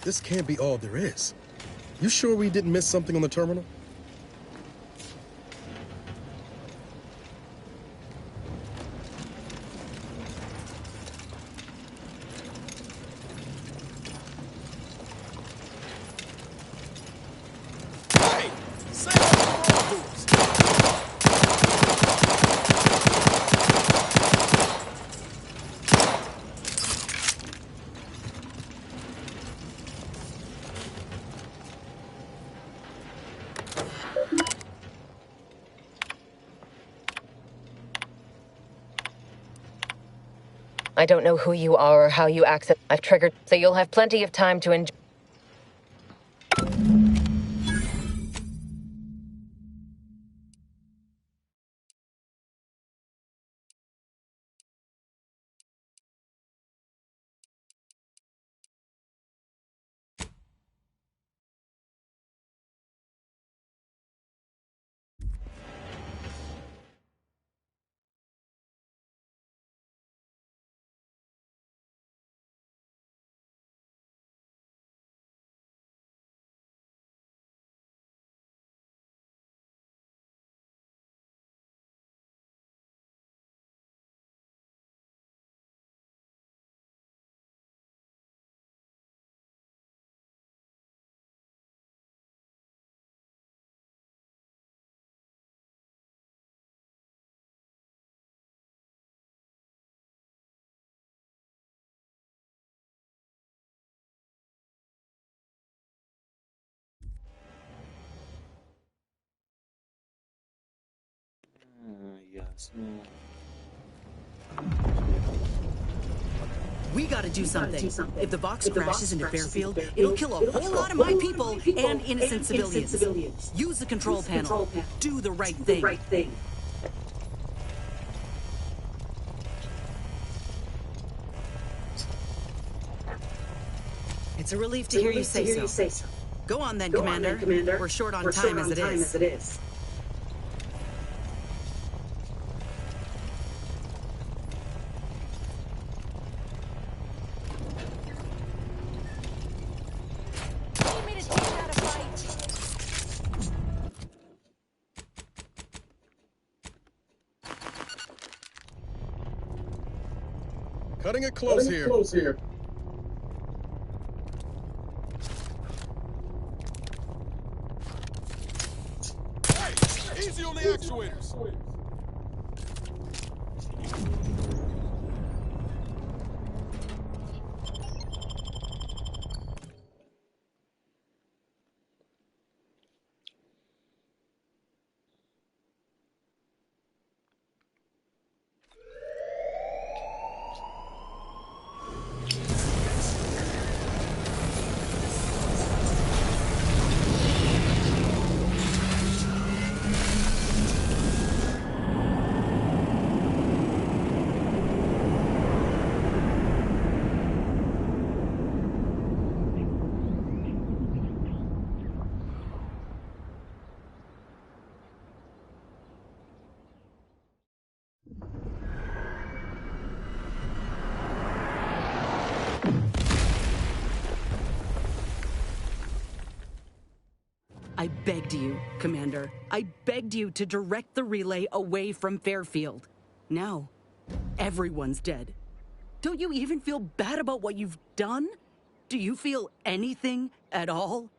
This can't be all there is. You sure we didn't miss something on the terminal? Hey! Say hello. I don't know who you are or how you access. I've triggered, so you'll have plenty of time to enjoy. Yes. We gotta do something. If the box crashes into Fairfield, it'll kill a whole lot of my people and innocent civilians. Use the control panel. Do the right thing. It's a relief to hear you say so. Go on then, Commander. We're short on time as it is. Cutting it close here. Hey! Easy on the actuators. I begged you, Commander. I begged you to direct the relay away from Fairfield. Now, everyone's dead. Don't you even feel bad about what you've done? Do you feel anything at all?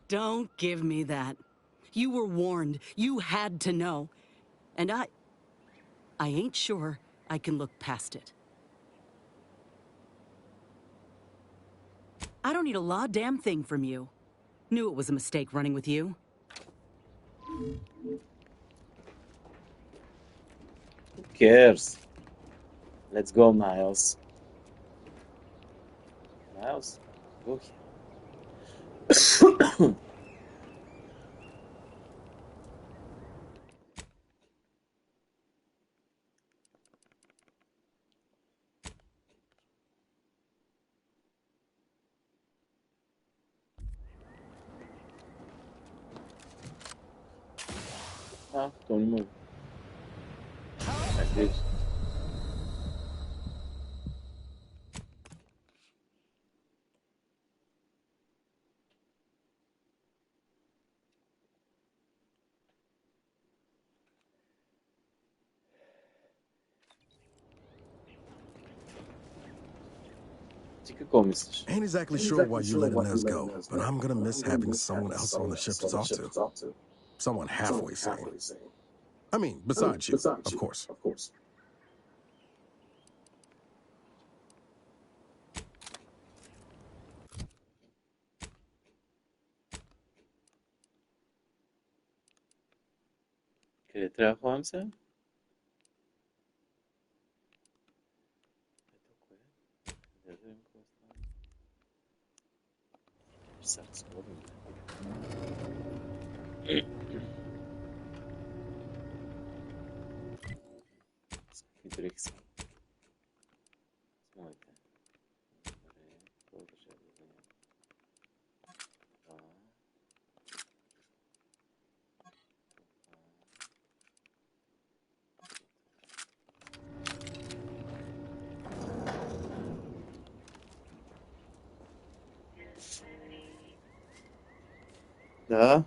Don't give me that. You were warned. You had to know. And I ain't sure I can look past it. I don't need a damn thing from you. Knew it was a mistake running with you. Who cares? Let's go, Miles. Miles? Go here. Ah, Tony morreu. Acredito. Fica como isso? Ain't exactly sure why you letting us go, but I'm gonna miss having someone else on the ship to talk to. Someone halfway sane. I mean, besides you, of course. Къде трябва да ходим сега? Ето кое? Да видим какво става. Сега сходим. С какви дрехи са? С моите. Добре, продължа да вземем. Това. Да.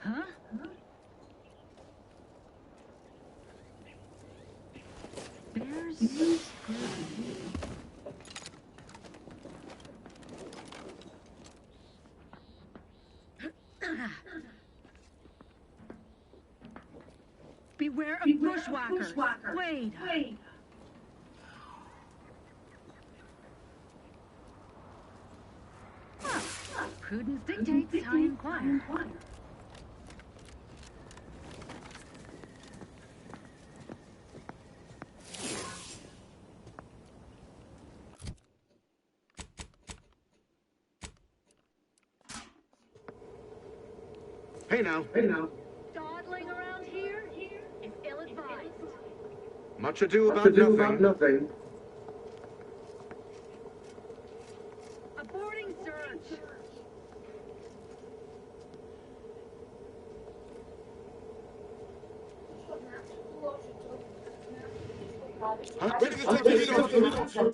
Huh? Bears? Beware of bushwhackers. Wait. Prudence dictates I inquire. Hey now. Dawdling around here is ill-advised. Much ado about nothing. Aborting search. Where did the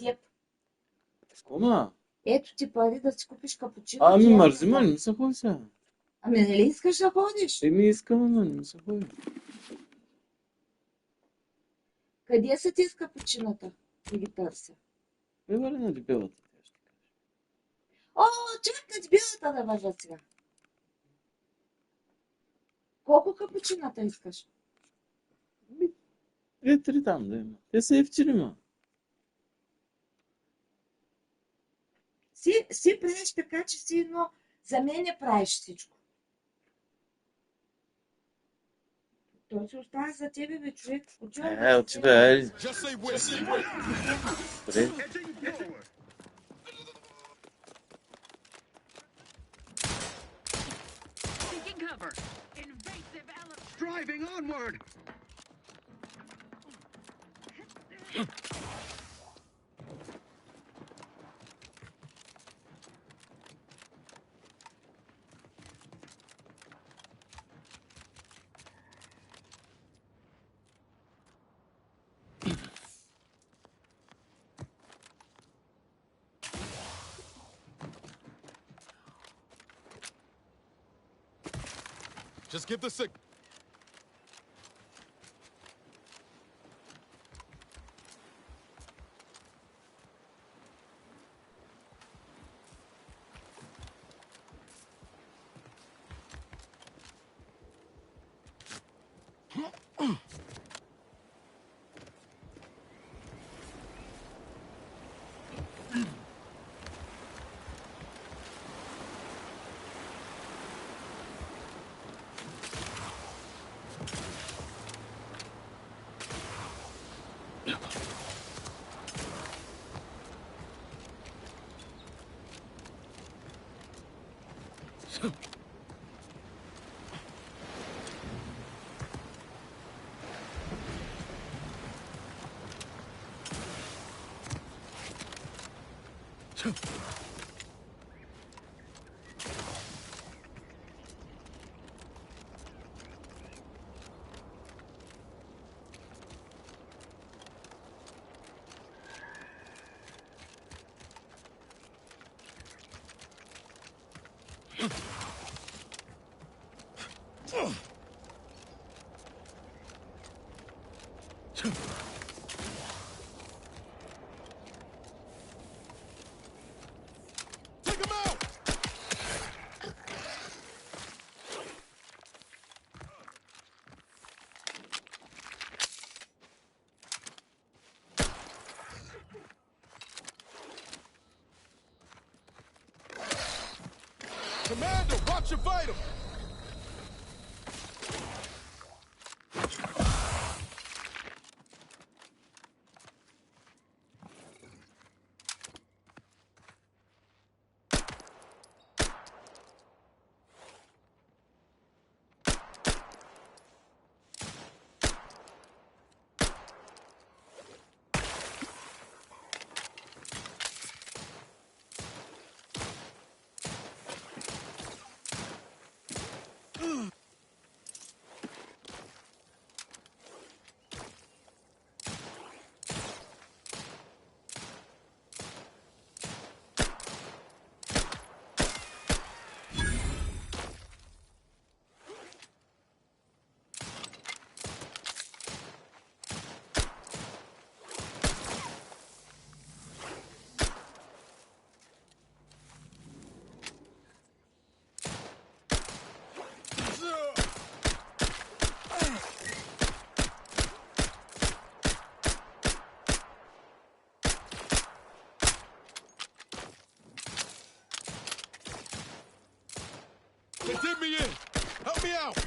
take Скома? Ето ти пари да си купиш капучино. Ами мързи, ма, не ми се ходи сега. Ами нали искаш да ходиш? Еми искам, ама не ми се ходи. Къде са ти с капучината? Да ги търся. Вари на дебелата. О, чакай дебелата да въжа сега. Колко капучината искаш? 2-3 там да има. Те са ефтини, ма. Си правиш така, че си едно за мене правиш всичко. Той се остава за тебе, бе, човек. Отивай. Just say where. Добре. Taking cover. Invasive element. Driving onward. Just give the sick. Take him out! Commander, watch your vital! They did me in! Help me out!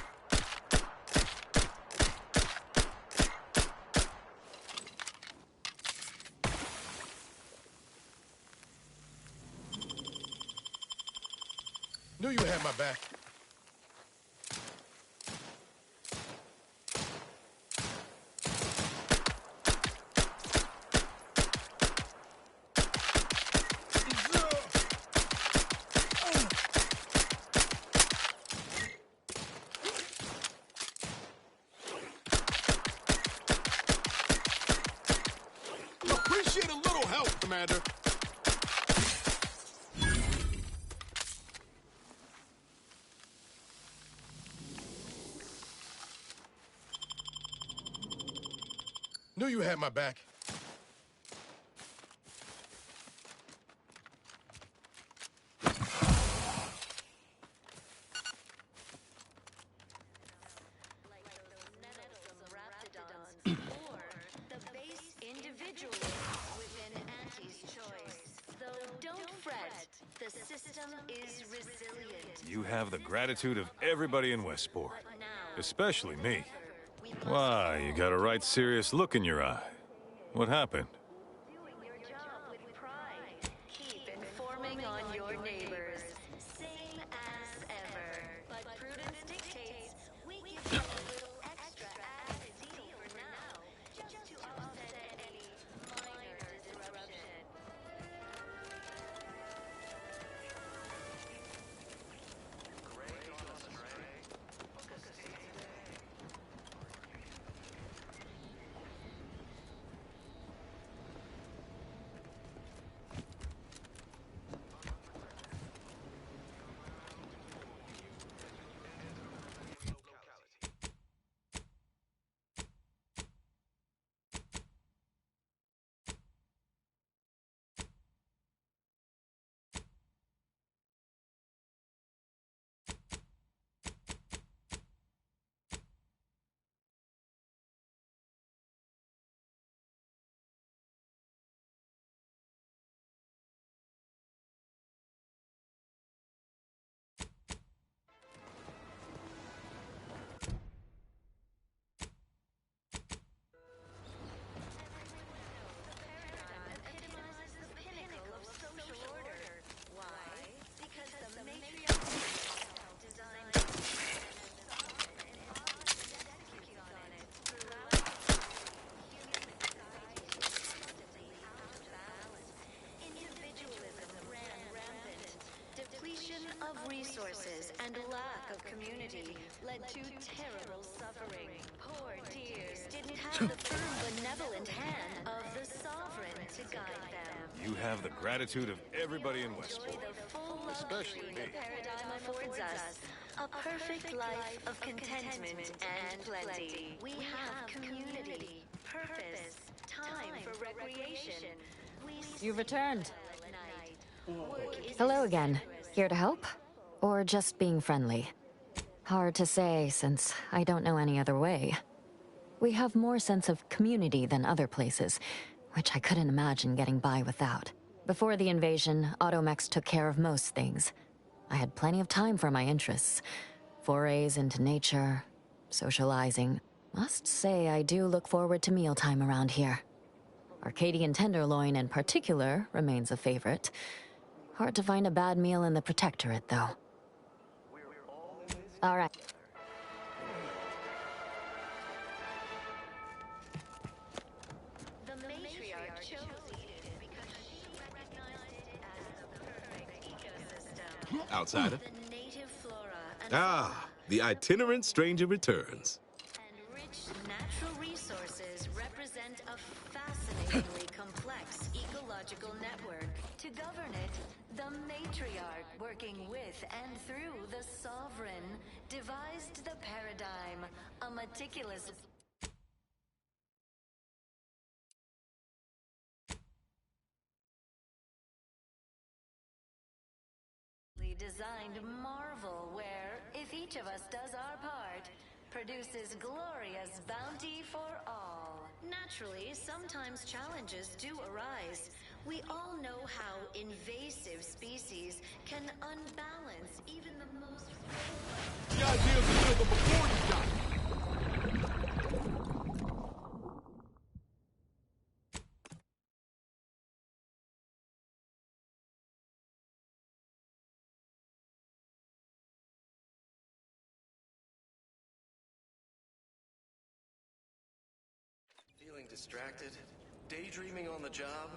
Knew you had my back. Appreciate a little help, Commander. Knew you had my back. The system is resilient. You have the gratitude of everybody in Westport, especially me. Why, you got a right serious look in your eye. What happened? Doing your job with pride. Keep informing on your neighbors. Same as ever. But prudence dictates we give you a little extra added deal for now, just to offset any minor disruption. resources and lack of community led to terrible suffering. Poor tears didn't have the firm, benevolent hand of the sovereign to guide them. You have the gratitude of everybody in Westport. Enjoy the full Especially luxury me. the paradigm affords us. A perfect life of contentment and plenty. We have community, purpose, time for recreation. You've returned. Work is Hello again. Here to help? Or just being friendly? Hard to say, since I don't know any other way. We have more sense of community than other places, which I couldn't imagine getting by without. Before the invasion, Automechs took care of most things. I had plenty of time for my interests. Forays into nature, socializing. Must say I do look forward to mealtime around here. Arcadian tenderloin in particular remains a favorite. Hard to find a bad meal in the Protectorate, though. All right. the matriarch chose Eden because she recognized it as the perfect ecosystem. Outsider. The native flora and Ah, the itinerant stranger returns. and rich natural resources represent a fascinatingly complex ecological network. To govern it, the matriarch, working with and through the sovereign, devised the paradigm, a meticulous designed marvel where, if each of us does our part, produces glorious bounty for all. Naturally, sometimes challenges do arise. We all know how invasive species can unbalance even the most... The idea is to kill them before you die. Feeling distracted? Daydreaming on the job?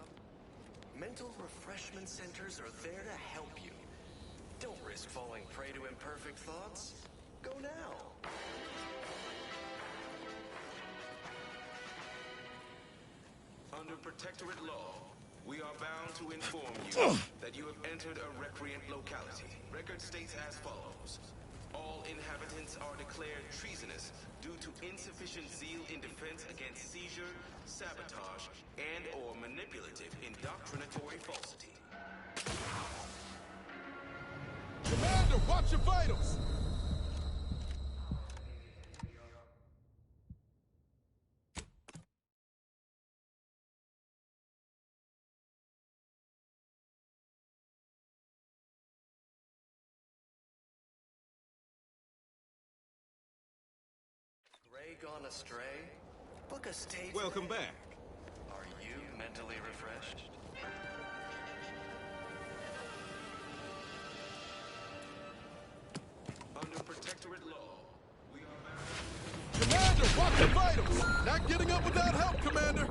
Mental refreshment centers are there to help you. Don't risk falling prey to imperfect thoughts. Go now. Under Protectorate law, we are bound to inform you that you have entered a recreant locality. Record states as follows. All inhabitants are declared treasonous due to insufficient zeal in defense against seizure, sabotage, and/or manipulative indoctrinatory falsity. Commander, watch your vitals! Gray gone astray? Book a state. Welcome back. Are you mentally refreshed? Under Protectorate law, we are bound... Commander, watch your vitals! Not getting up without help, Commander!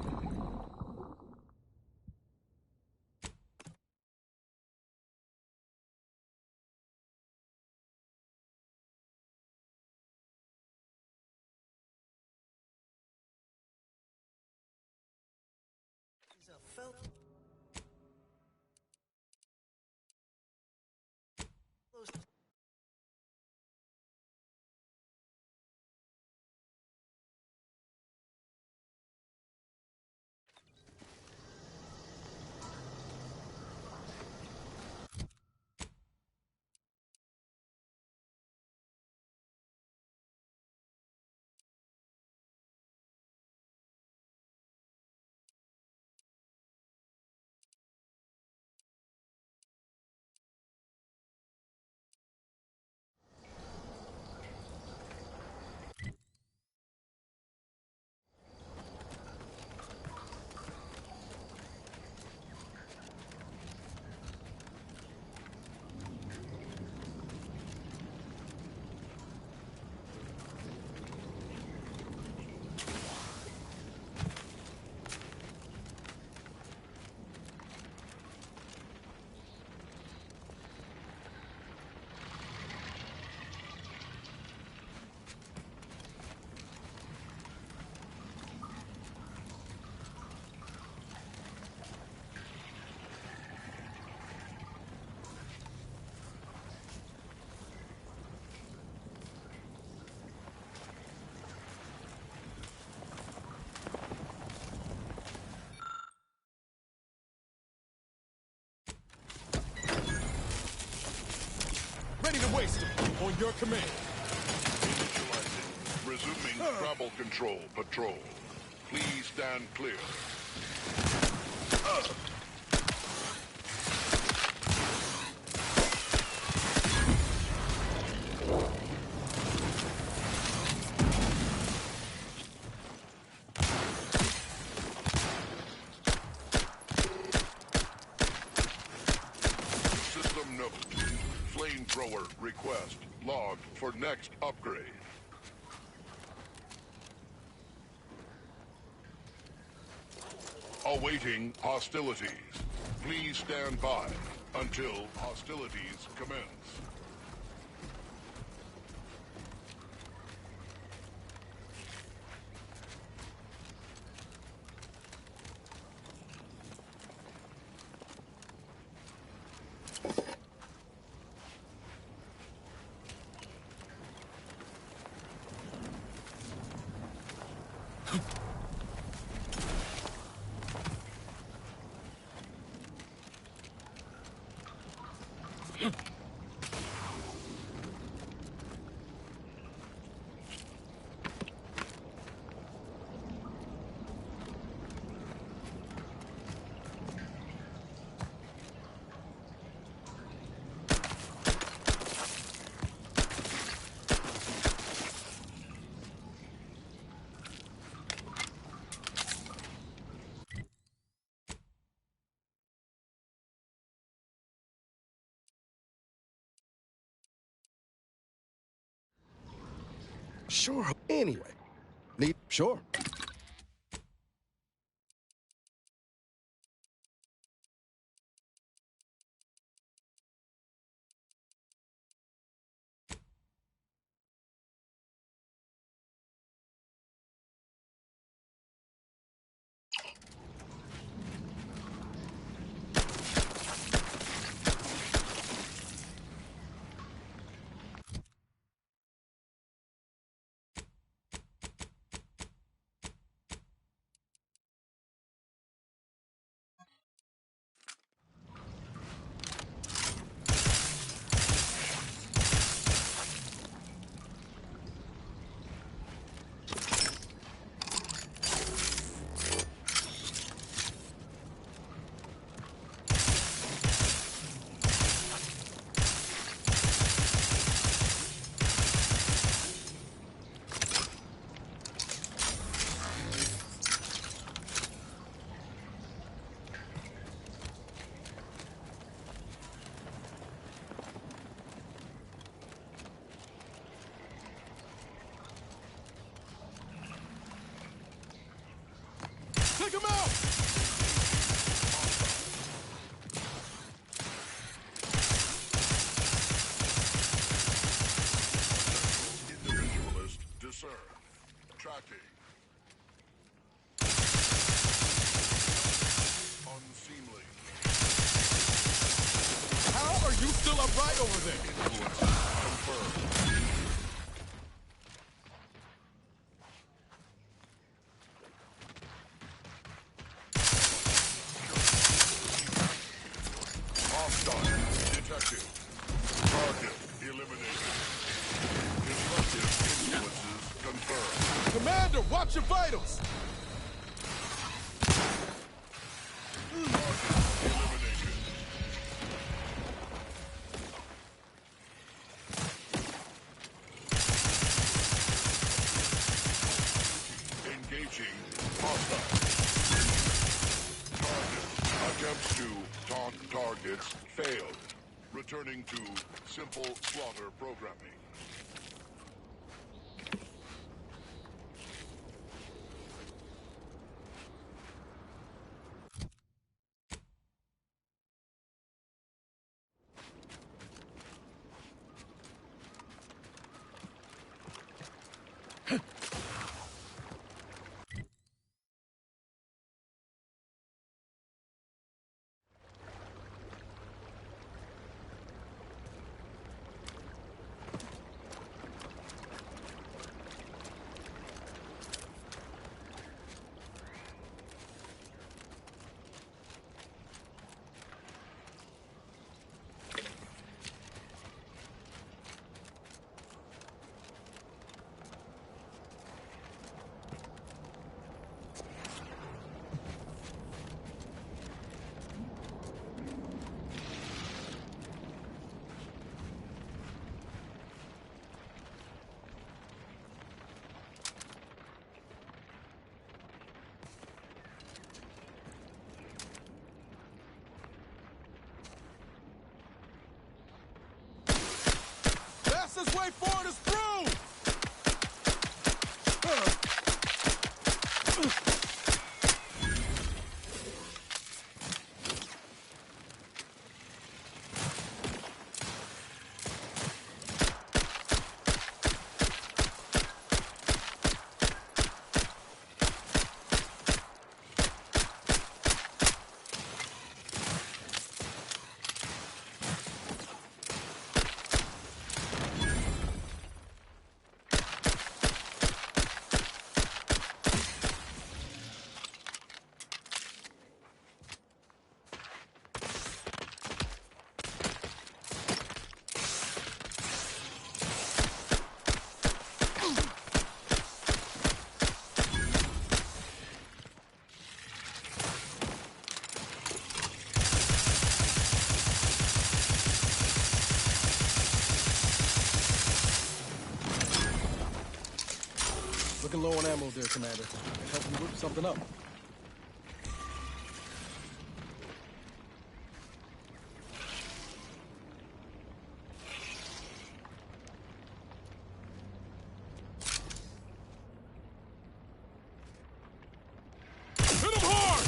waste them. On your command. Initializing. Resuming travel control patrol. Please stand clear. System note. Flamethrower request. Logged for next upgrade. Awaiting hostilities. Please stand by until hostilities commence. Sure. Anyway. Sure. Take him out! Individualist discern. Tracking. Unseemly. How are you still upright over there? Influence confirmed. Hostile detected. Target eliminated. Disruptive influences confirmed. Commander, watch your vitals! Target eliminated. Engaging hostile. Target attempts to taunt targets failed. Returning to simple slaughter programming. Fastest way forward is through! Looking low on ammo there, Commander. Can help you whip something up. Hit him hard!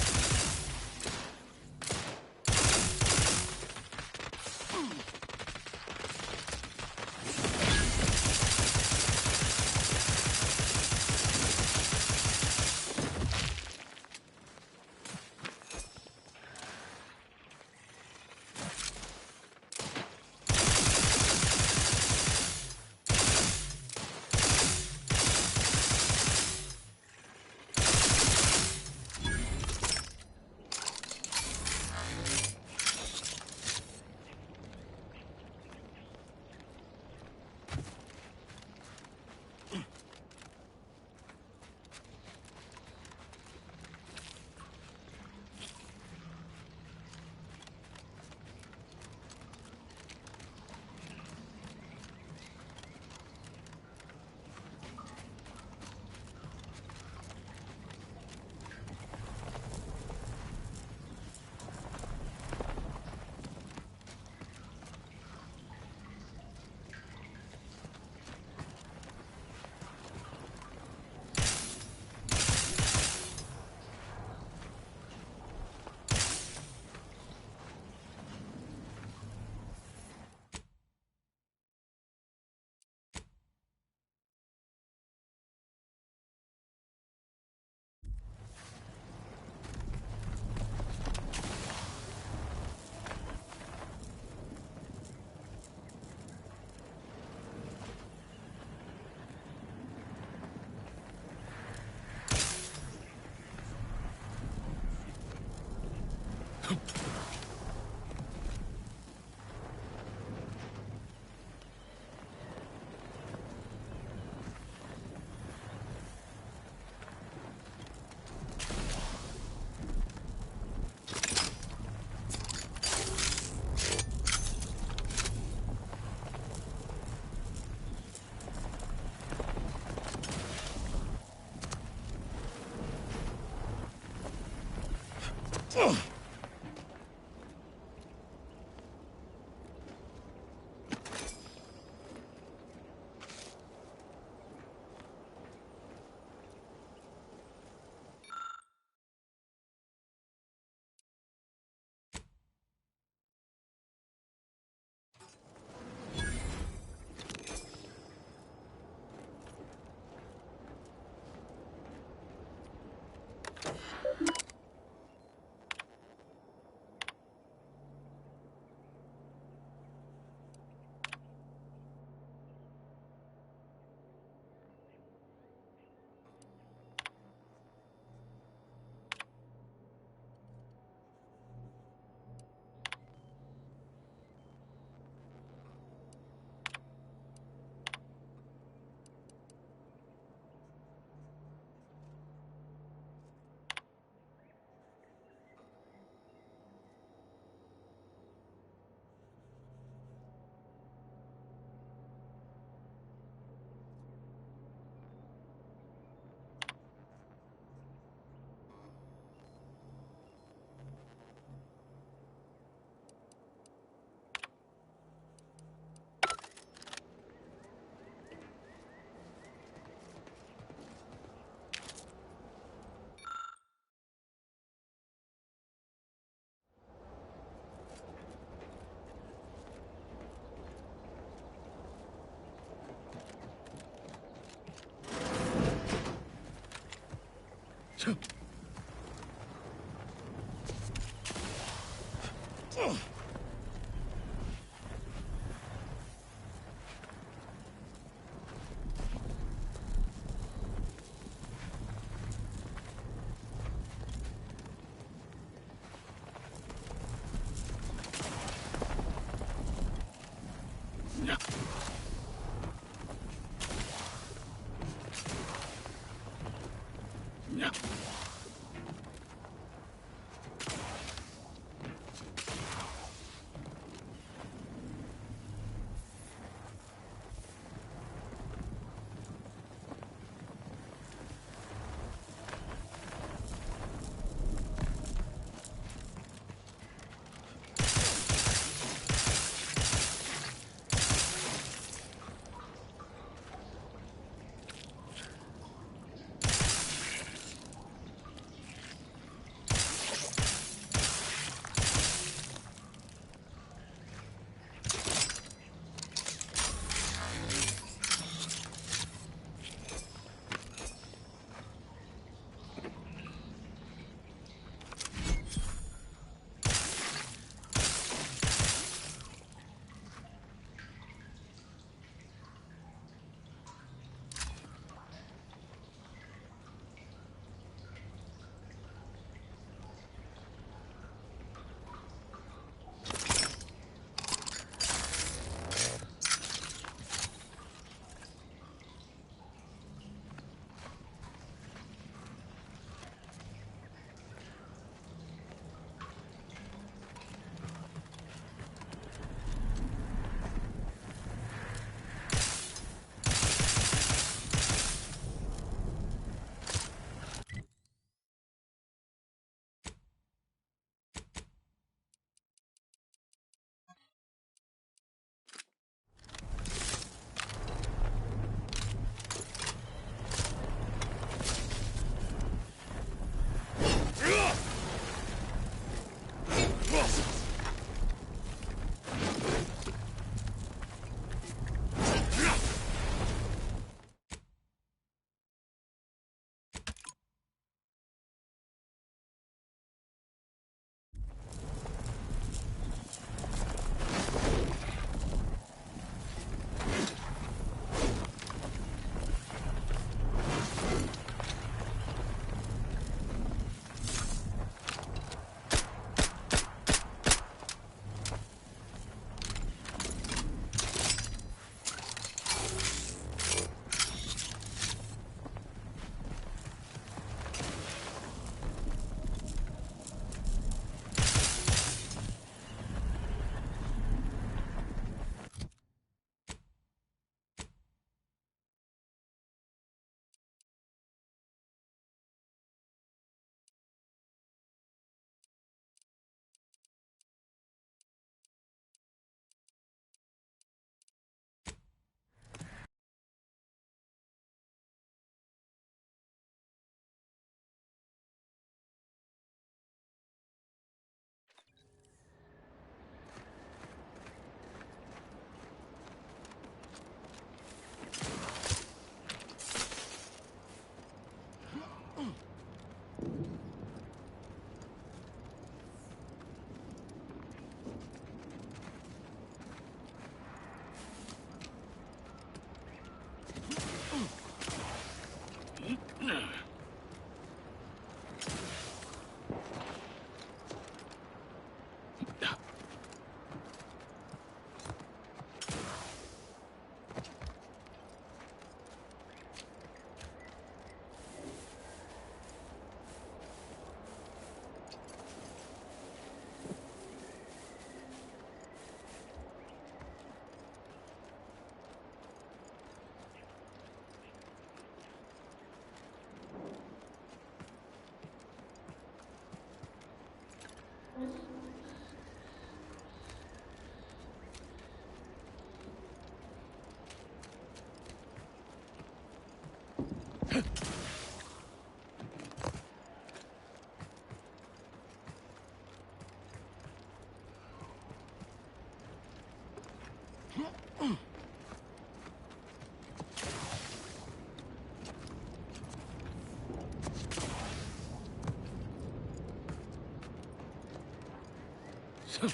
Don't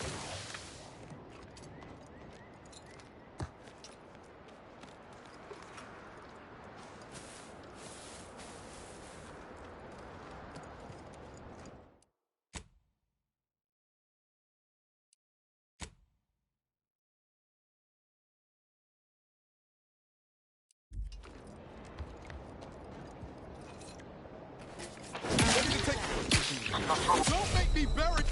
make me bury.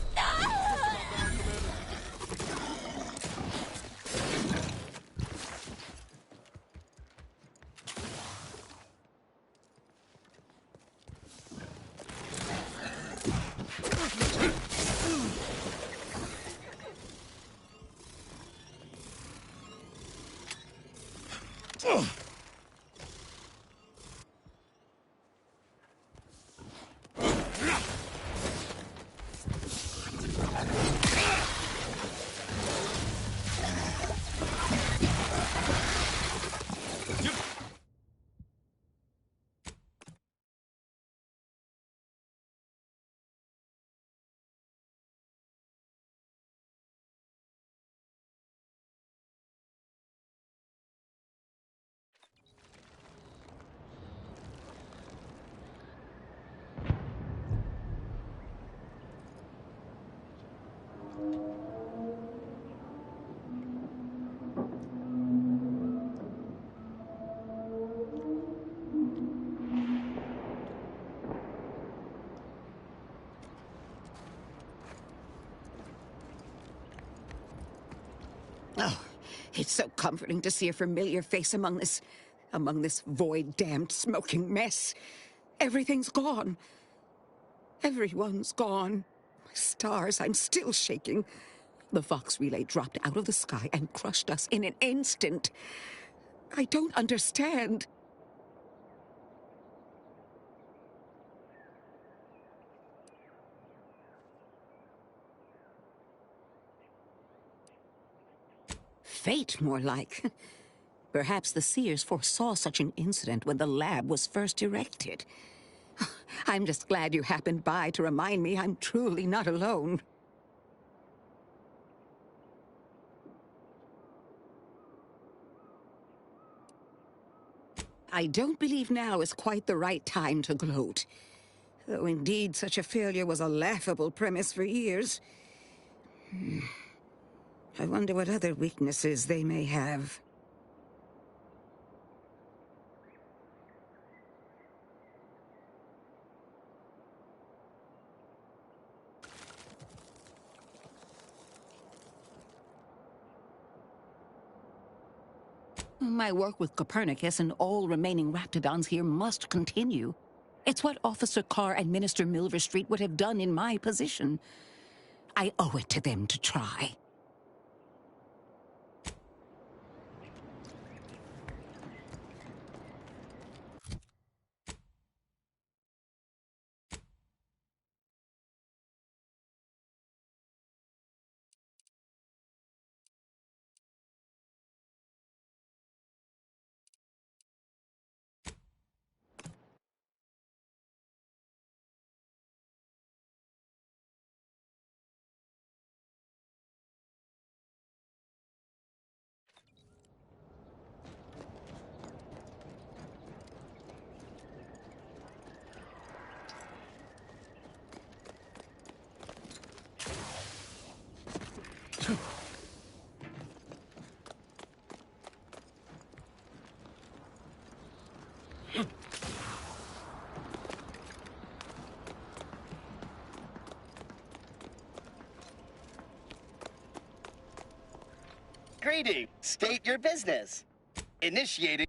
Oh, it's so comforting to see a familiar face among this void-damned, smoking mess. Everything's gone. Everyone's gone. My stars, I'm still shaking. The Vox relay dropped out of the sky and crushed us in an instant. I don't understand. Fate, more like. Perhaps the Seers foresaw such an incident when the lab was first erected. I'm just glad you happened by to remind me I'm truly not alone. I don't believe now is quite the right time to gloat. Though indeed such a failure was a laughable premise for years. I wonder what other weaknesses they may have. My work with Copernicus and all remaining Raptidons here must continue. It's what Officer Carr and Minister Milverstreet would have done in my position. I owe it to them to try. Greetings. State your business. Initiating.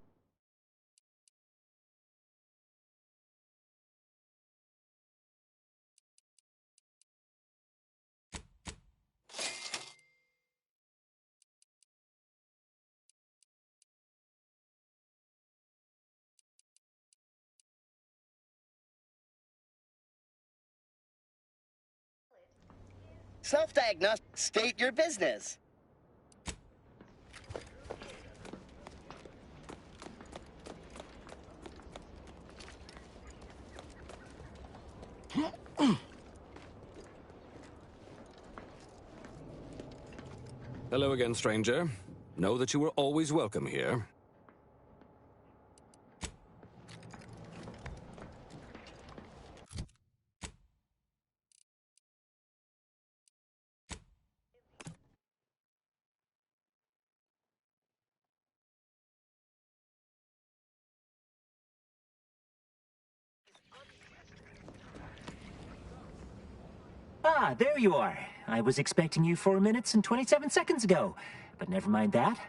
Self-diagnostic. State your business. Hello again, stranger. Know that you are always welcome here. Ah, there you are. I was expecting you 4 minutes and 27 seconds ago. But never mind that.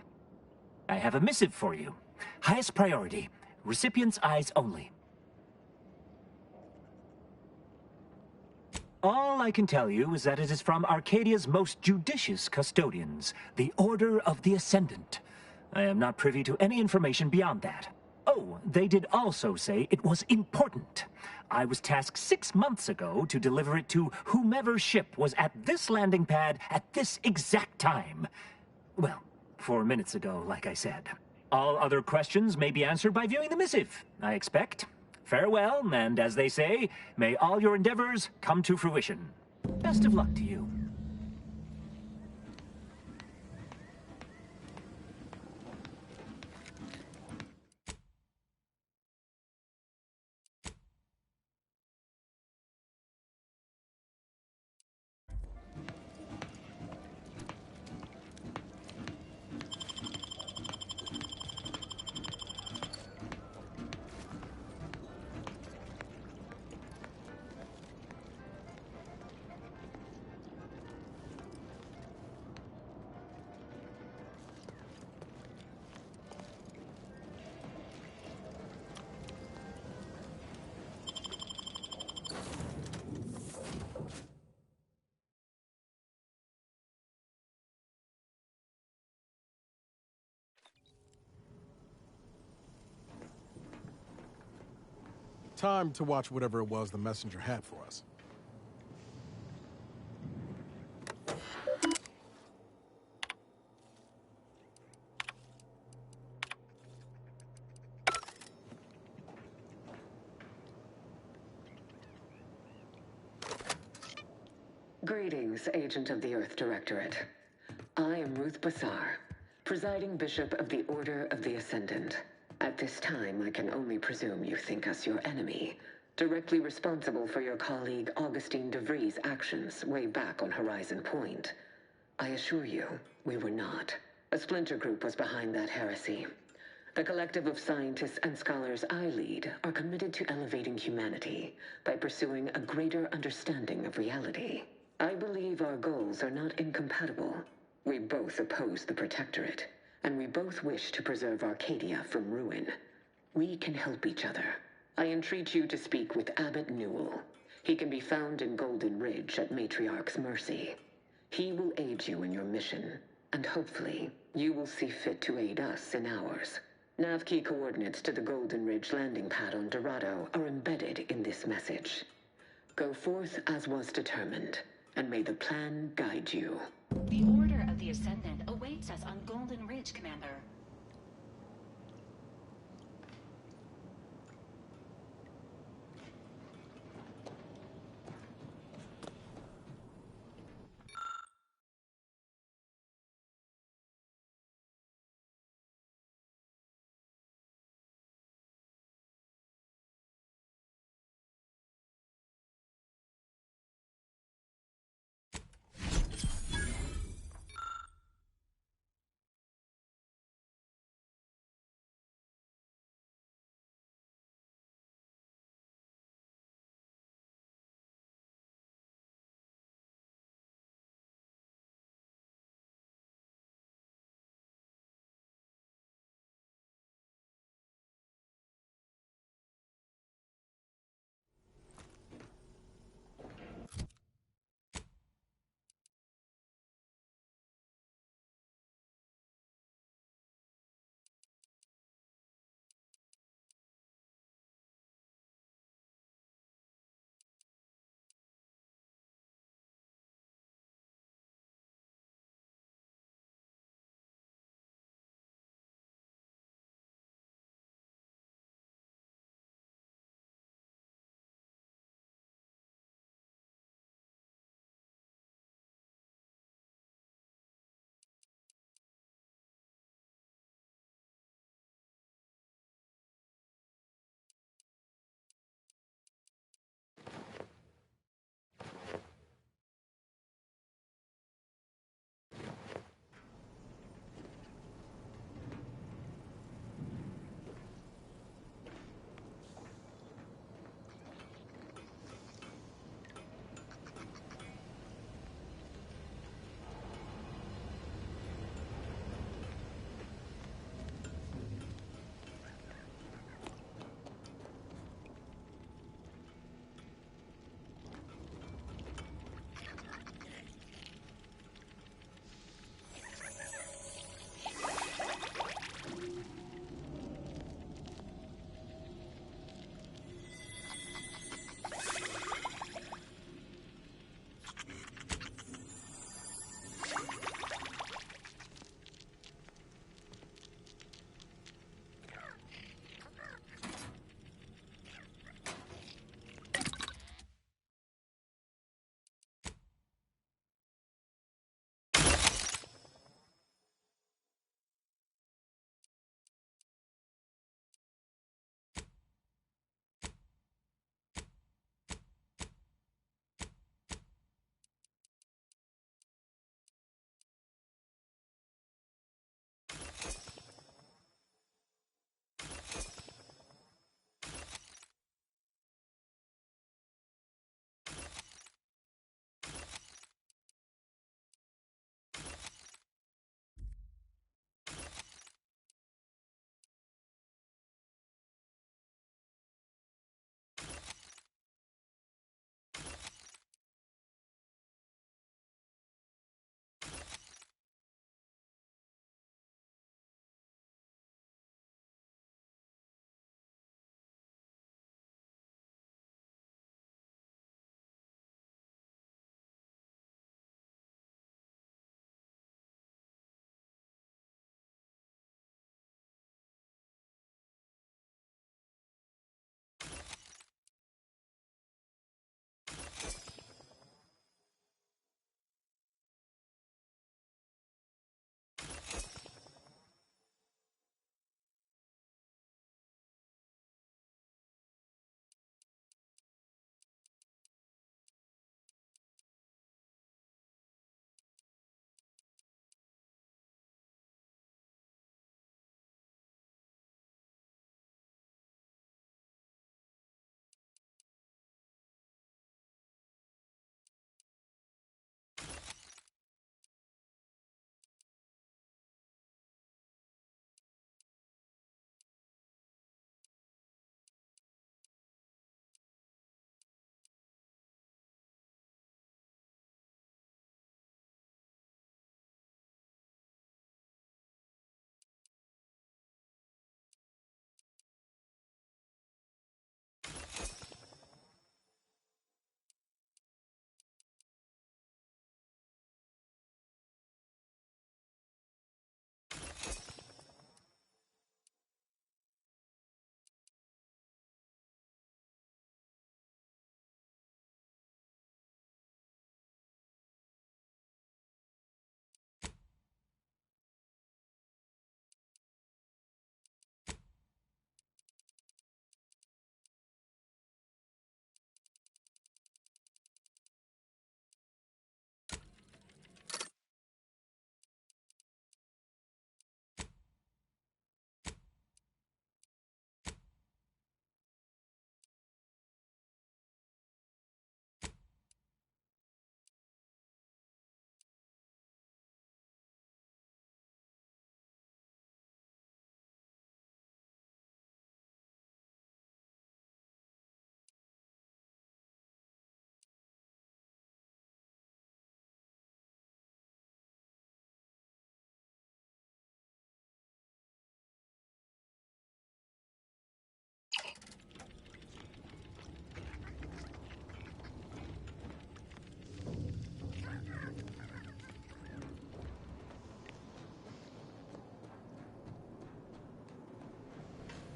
I have a missive for you. Highest priority. Recipient's eyes only. All I can tell you is that it is from Arcadia's most judicious custodians, the Order of the Ascendant. I am not privy to any information beyond that. Oh, they did also say it was important. I was tasked 6 months ago to deliver it to whomever ship was at this landing pad at this exact time. Well, 4 minutes ago, like I said. All other questions may be answered by viewing the missive, I expect. Farewell, and as they say, may all your endeavors come to fruition. Best of luck to you. Time to watch whatever it was the messenger had for us. Greetings, Agent of the Earth Directorate. I am Ruth Bassar, presiding Bishop of the Order of the Ascendant. At this time, I can only presume you think us your enemy, directly responsible for your colleague Augustine DeVries' actions way back on Horizon Point. I assure you, we were not. A splinter group was behind that heresy. The collective of scientists and scholars I lead are committed to elevating humanity by pursuing a greater understanding of reality. I believe our goals are not incompatible. We both oppose the Protectorate, and we both wish to preserve Arcadia from ruin. We can help each other. I entreat you to speak with Abbot Newell. He can be found in Golden Ridge at Matriarch's mercy. He will aid you in your mission, and hopefully, you will see fit to aid us in ours. Nav key coordinates to the Golden Ridge landing pad on Dorado are embedded in this message. Go forth as was determined, and may the plan guide you. The Order of the Ascendant awaits us on Golden Ridge, Commander.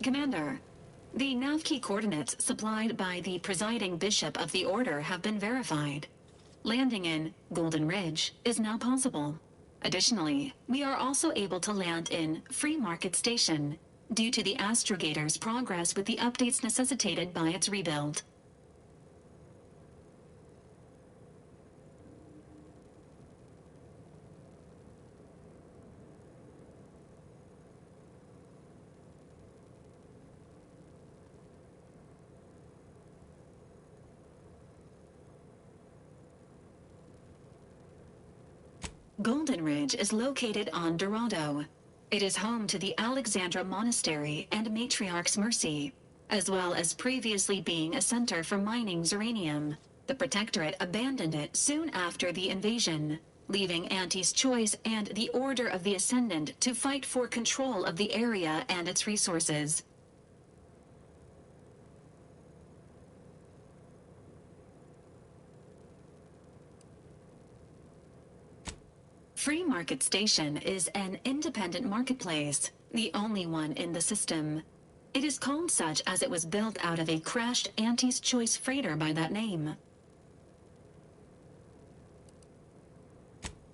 Commander, the nav key coordinates supplied by the presiding bishop of the Order have been verified. Landing in Golden Ridge is now possible. Additionally, we are also able to land in Free Market Station due to the astrogator's progress with the updates necessitated by its rebuild. Golden Ridge is located on Dorado. It is home to the Alexandra Monastery and Matriarch's Mercy, as well as previously being a center for mining uranium. The Protectorate abandoned it soon after the invasion, leaving Auntie's Choice and the Order of the Ascendant to fight for control of the area and its resources. Free Market Station is an independent marketplace, the only one in the system. It is called such as it was built out of a crashed Auntie's Choice freighter by that name.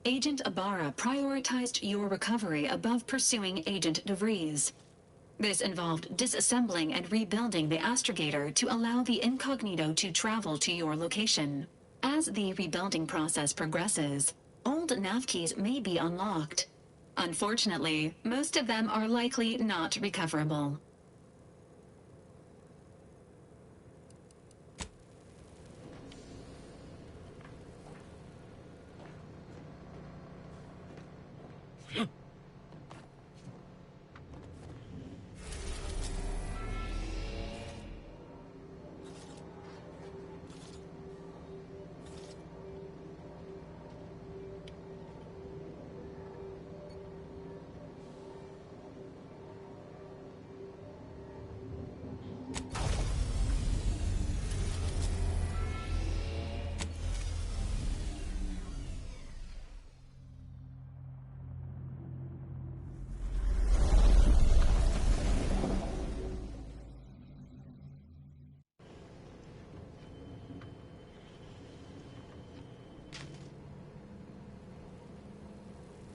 Agent Ibarra prioritized your recovery above pursuing Agent DeVries. This involved disassembling and rebuilding the astrogator to allow the incognito to travel to your location. As the rebuilding process progresses, old nav keys may be unlocked. Unfortunately, most of them are likely not recoverable.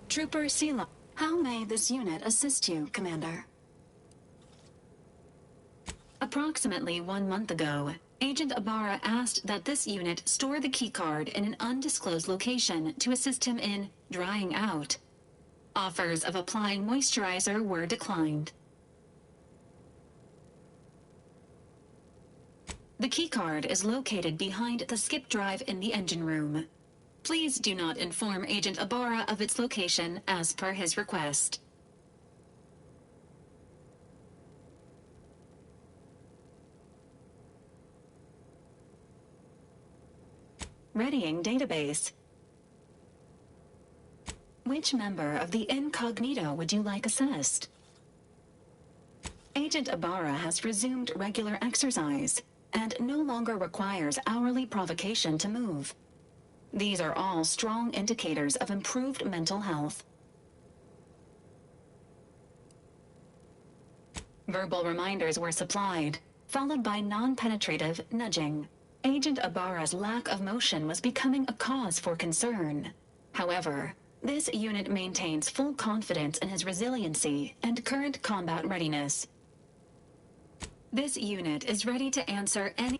Trooper Sela, how may this unit assist you, Commander? Approximately 1 month ago, Agent Ibarra asked that this unit store the keycard in an undisclosed location to assist him in drying out. Offers of applying moisturizer were declined. The keycard is located behind the skip drive in the engine room. Please do not inform Agent Ibarra of its location as per his request. Readying database. Which member of the incognito would you like assessed? Agent Ibarra has resumed regular exercise and no longer requires hourly provocation to move. These are all strong indicators of improved mental health. Verbal reminders were supplied, followed by non-penetrative nudging. Agent Ibarra's lack of motion was becoming a cause for concern. However, this unit maintains full confidence in his resiliency and current combat readiness. This unit is ready to answer any...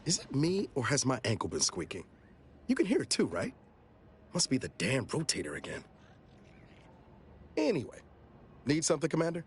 Is it me, or has my ankle been squeaking? You can hear it too, right? Must be the damn rotator again. Anyway, Need something, Commander?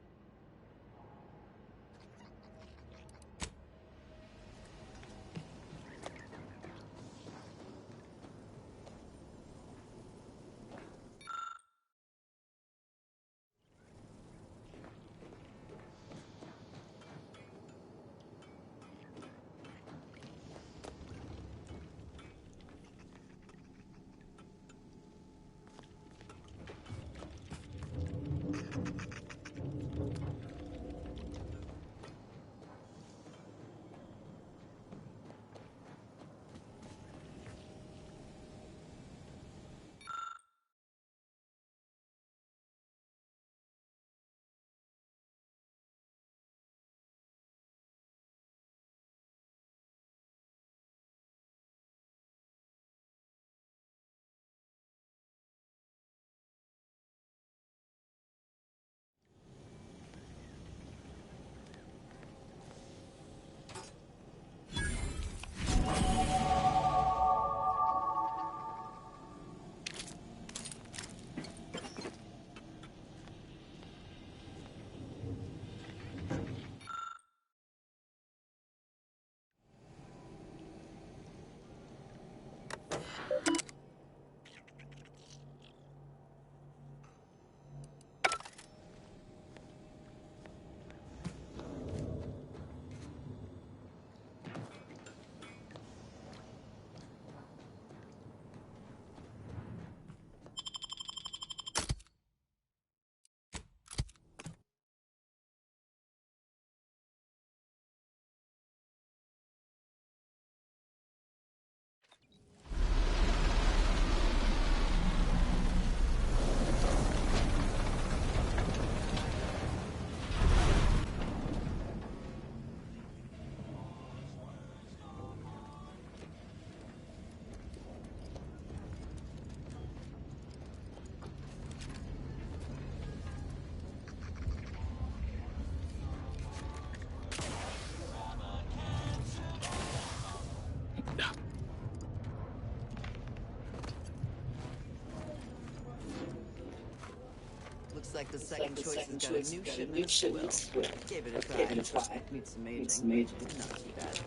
Looks like the second choice has got a new shipment of fuel. Gave it a try. Needs some aging. Not too bad.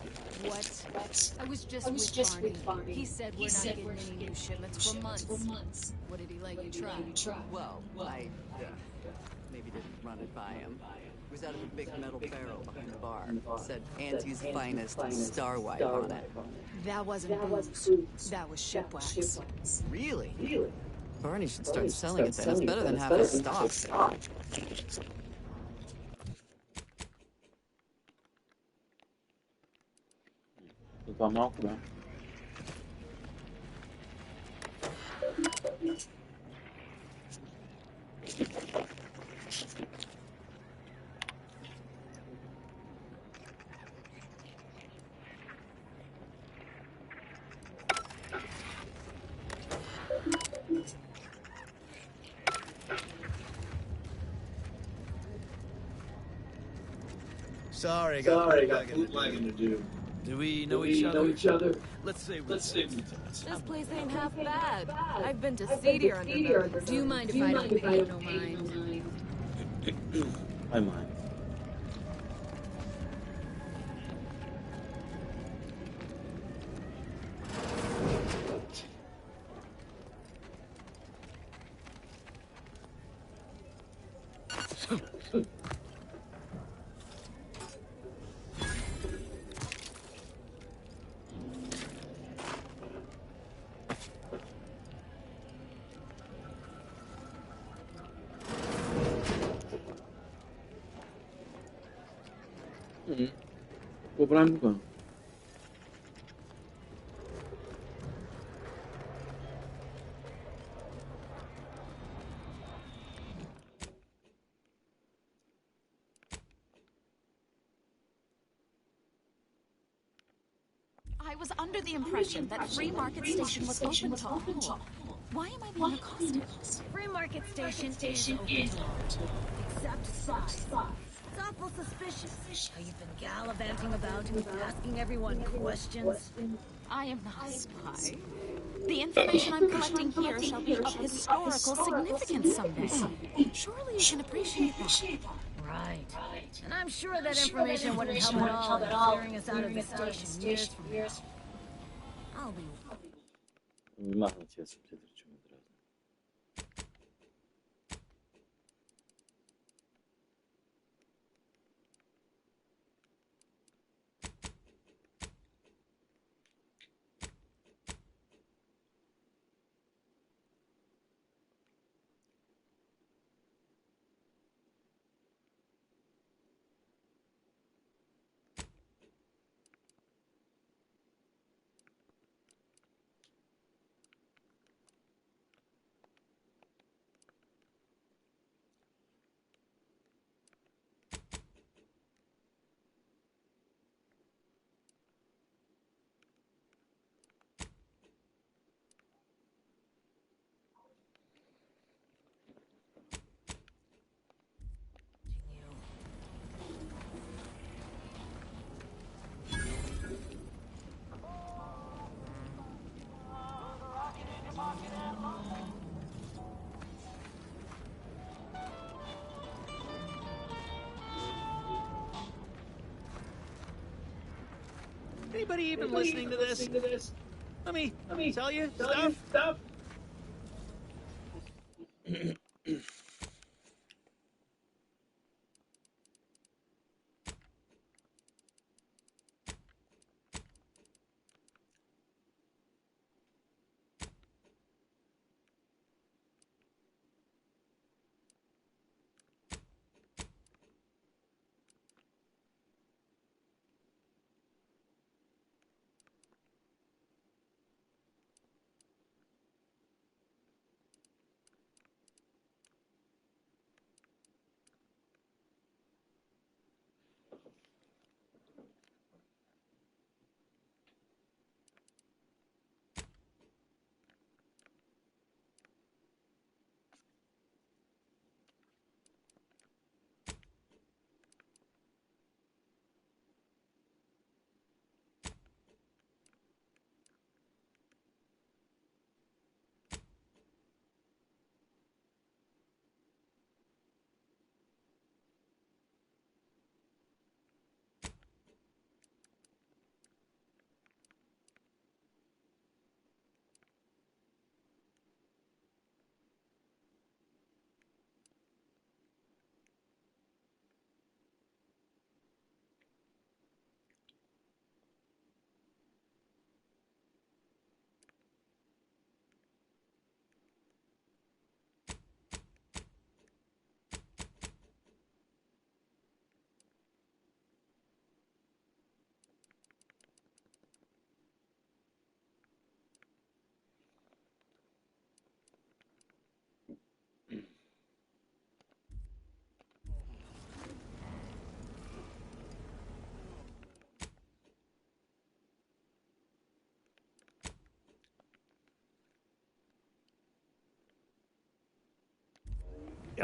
What? I was just with Barney. He said we're not getting any new shipments for months. What did he let you try? Well, I maybe didn't run it by him. It was out of a big metal barrel behind the bar. Said Auntie's finest star wipe on it. That wasn't booze. That was ship wax. Really? Barney should start selling it then. It's better than half his stock. Vou Malko, né? Sorry, got bootlegging to do. Do we know each other? Let's say we do. This place ain't half bad. I've been to seedier under them. Do you mind if I don't pay no mind? I mind. Cobrar no banco. I was under the impression that Free Market Station was open to all. Why am I being accosted? Free Market Station is open to all. Except spies. It's awful suspicious how you've been gallivanting about, asking everyone questions. I am not a spy. The information I'm collecting here shall be of historical significance someday. Surely you can appreciate that. Right. And I'm sure that information wouldn't help at all in clearing us out of the station years from now. I'll be... Внимательно тебя субтитры разные. Anybody even listening to this? Let me tell you stuff.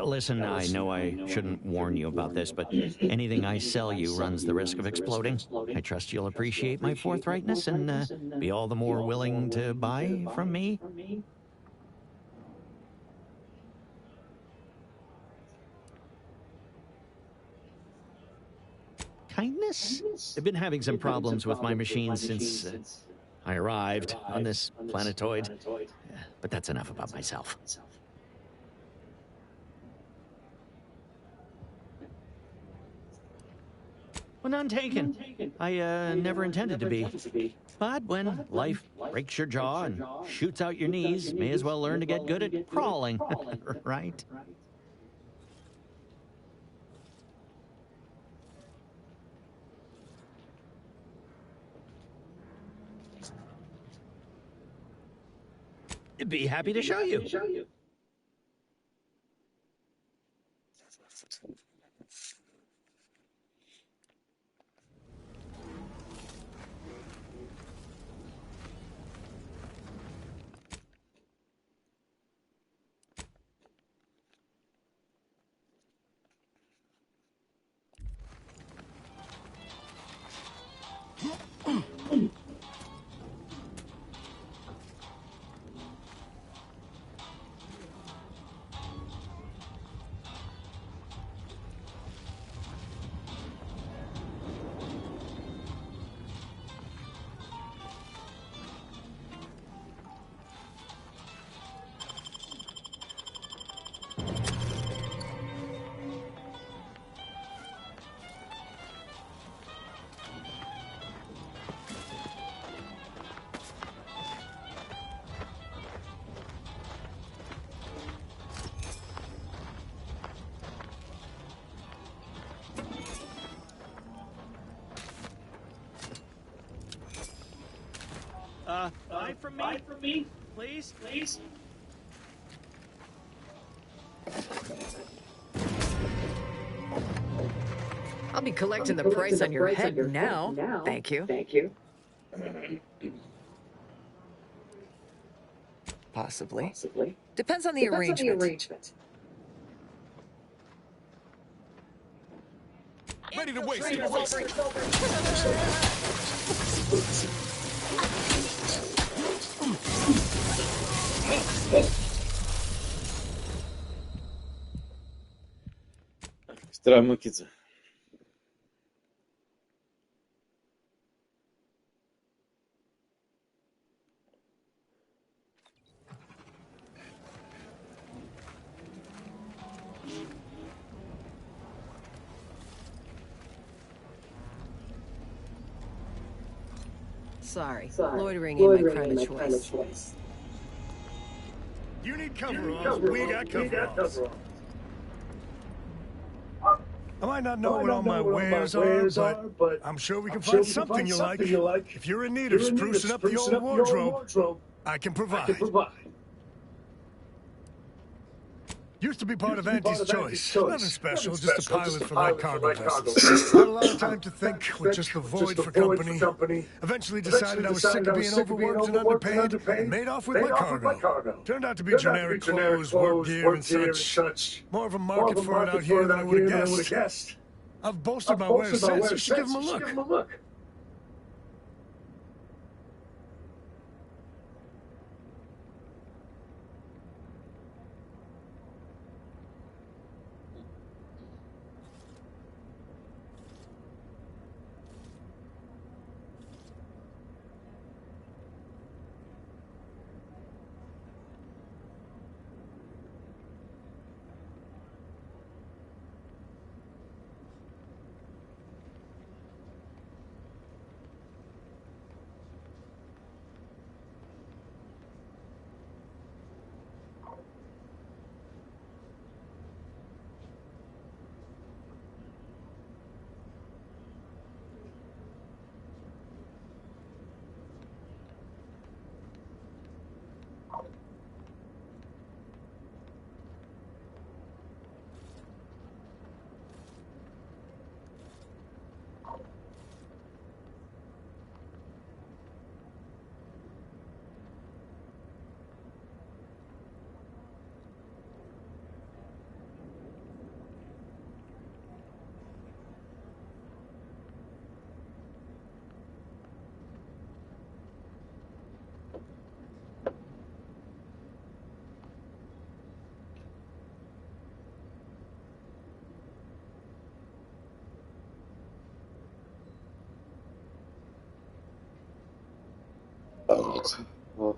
Listen, I know I shouldn't warn you about this, but anything I sell you runs the risk of exploding. I trust you'll appreciate my forthrightness and be all the more willing to buy from me. Kindness? I've been having some problems with my machine since I arrived on this planetoid. But that's enough about myself. Well, none taken. I never intended to be. But when life breaks your jaw and shoots out your knees, may as well learn to get good at crawling, right? Be happy to show you. Buy from me? Please? I'll be collecting the price on your head now. Thank you. Possibly. Depends on the arrangement. Ready to waste it. Травмакица. Sorry, loitering ain't my private choice. You need coveralls, we got coveralls. I might not know what all my wares are, but I'm sure we can find something you like. If you're in need of sprucing up the old wardrobe, I can provide. Used to be part of Auntie's Choice. Nothing special, just a pilot for light cargo vessels. Had a lot of time to think with just the void for company. Eventually decided I was sick of being overworked and underpaid, and made off with my cargo. Turned out to be generic clothes, work gear, and such. More of a market for it out here than I would have guessed. I've bolstered my wares since. You should give them a look. Oh.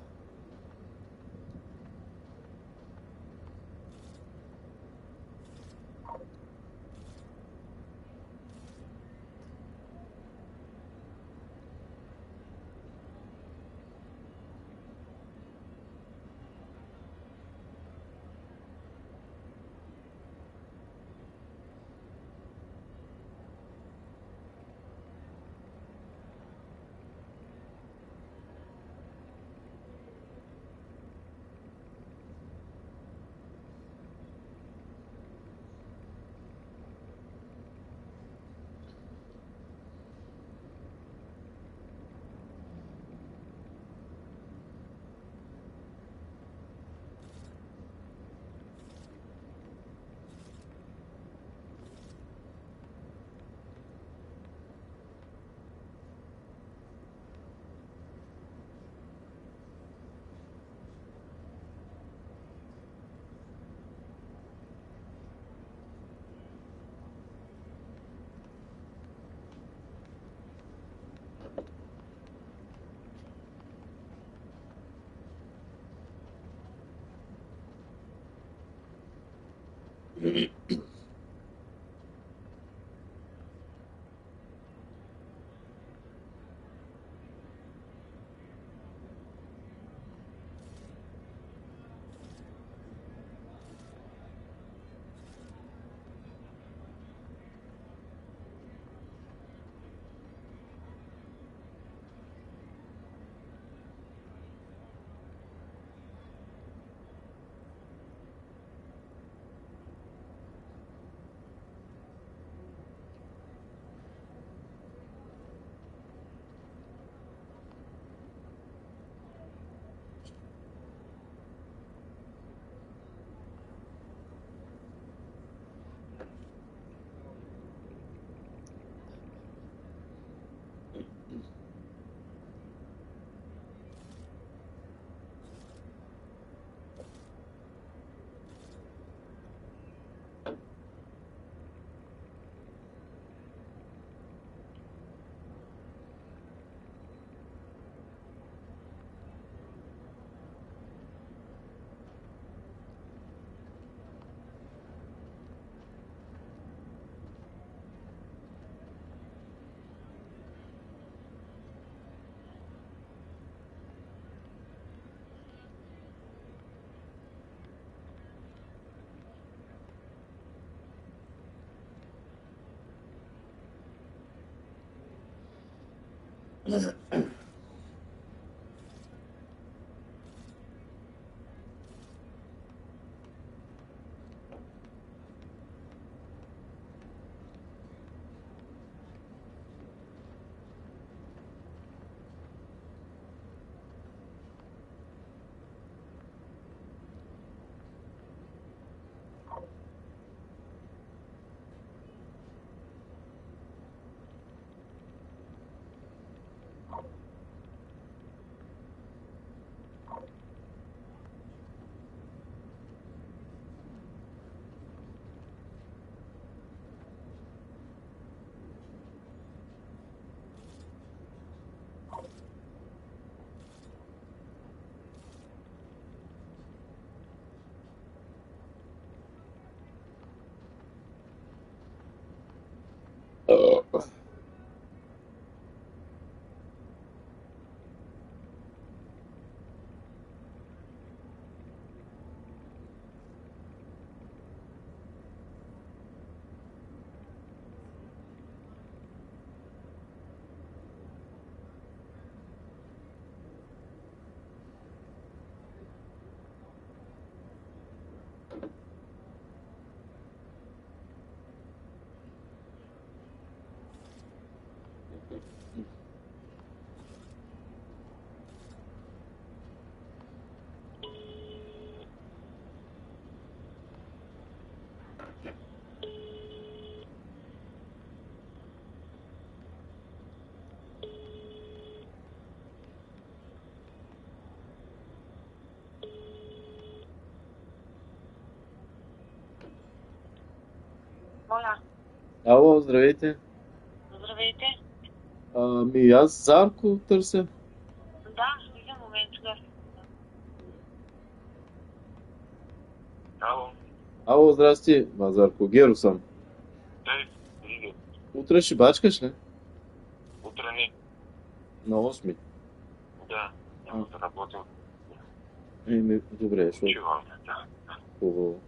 Моля. Ало, здравейте. Здравейте. Аз Зарко търся. Да, един момент, да. Ало. Ало, здрасти. Зарко, Геро съм. Иди. Утре ще бачкаш ли? Утре не. На 8. Да, няма да работим. Добре, защото... Чувам, да. Хубаво.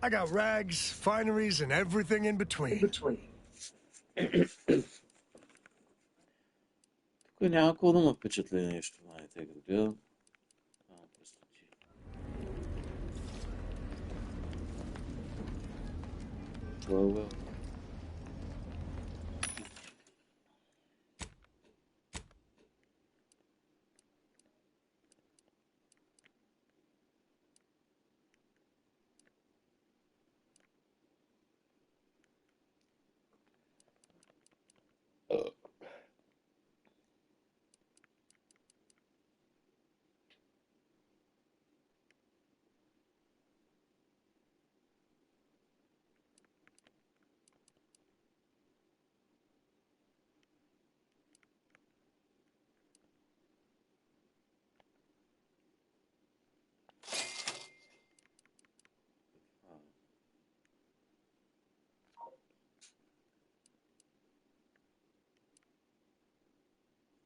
I got rags, fineries, and everything in between. Тук някакво да ме впечатли нещо, май, тъй като гледам. Пустоти. Well.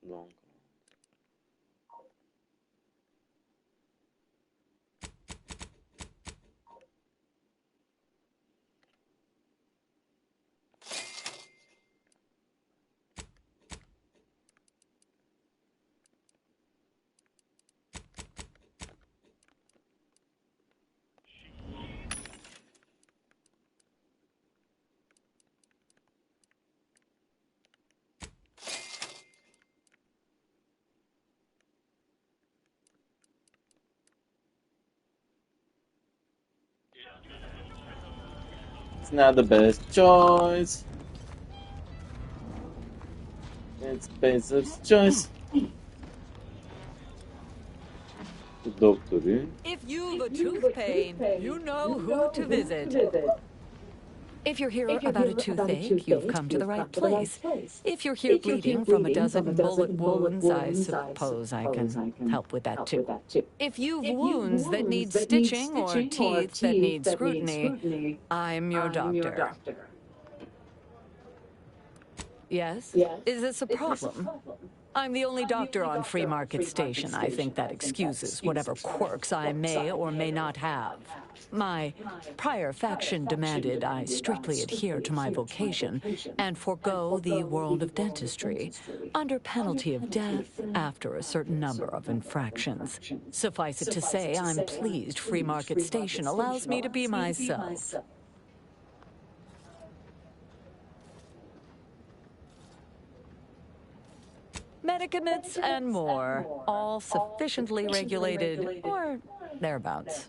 Long. It's not the best choice. It's Spencer's choice. Doctor. If you've a tooth pain, you know who to visit. If you're here about a toothache, you've come to the right place. If you're here bleeding from a dozen bullet wounds, I suppose I can help with that too. If you've wounds that need stitching or teeth that need scrutiny, I'm your doctor. Yes? Is this a problem? I'm the only doctor on Free Market Station. I think that excuses whatever quirks I may or may not have. My prior faction demanded I strictly adhere to my vocation and forego the world of dentistry under penalty of death after a certain number of infractions. Suffice it to say, I'm pleased Free Market Station allows me to be myself. Medicaments and more, all sufficiently regulated or thereabouts.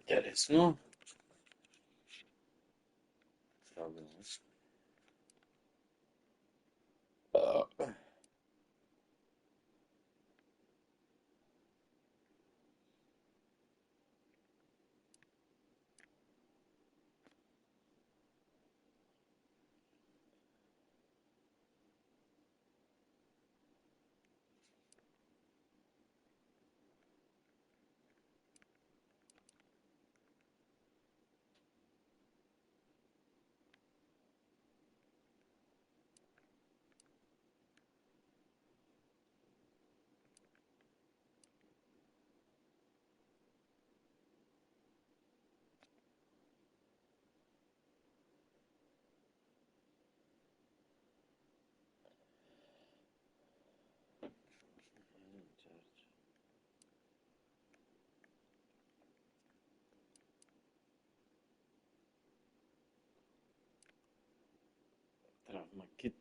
Интересно. Травмакит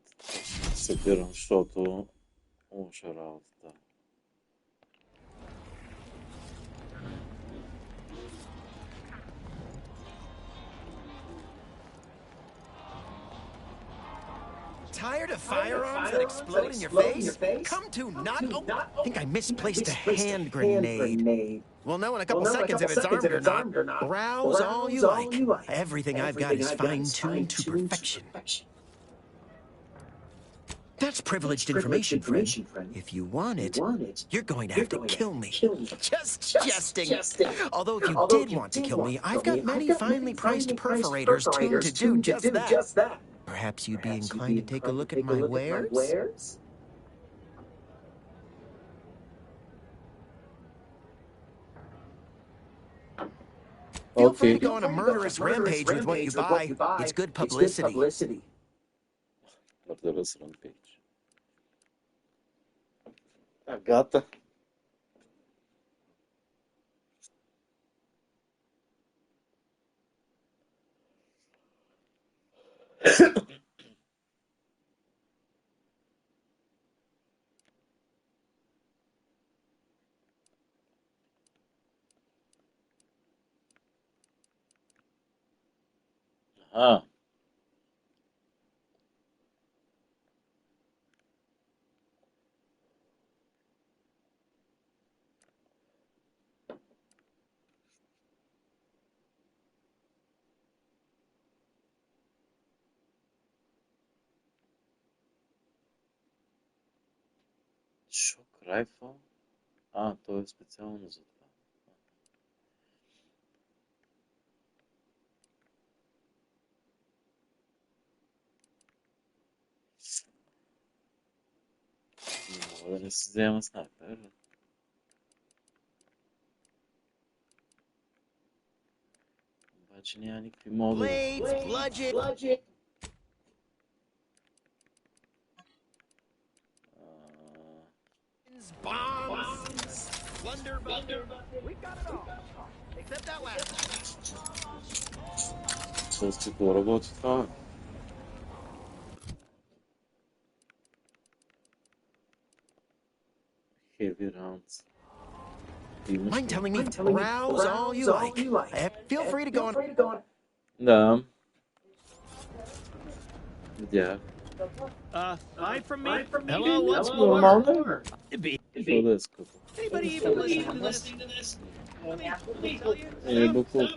събирам, защото лоша работата. tired of firearms that explode in your face? Come to not... Oh, I think I misplaced a hand grenade. We'll know in a couple seconds if it's armed or not. Browse all you like. Everything I've got is fine-tuned to perfection. That's privileged information, friend. If you want it, you're going to have to kill me. Just jesting. Although if you did want to kill me, I've got many finely priced perforators tuned to do just that. Perhaps you'd be inclined to take a look at my wares? Feel free to go on a murderous rampage with what you buy. It's good publicity. Murderous rampage. Gata. Aha. Shock rifle? A, to je specijalno za to. Мога да не си взема снайпер. Обаче няма никакви модове. Bombs, blunderbuss. We've got it all. Except that last one. С какво работи това? Heavy rounds. Mind telling me to browse all you like. Feel free to go on. Да. Видях. Hi from me. Hello, what's Нормално more? Какво да е скъпо? Anybody even listening to this? Let me tell you. Е, буклук.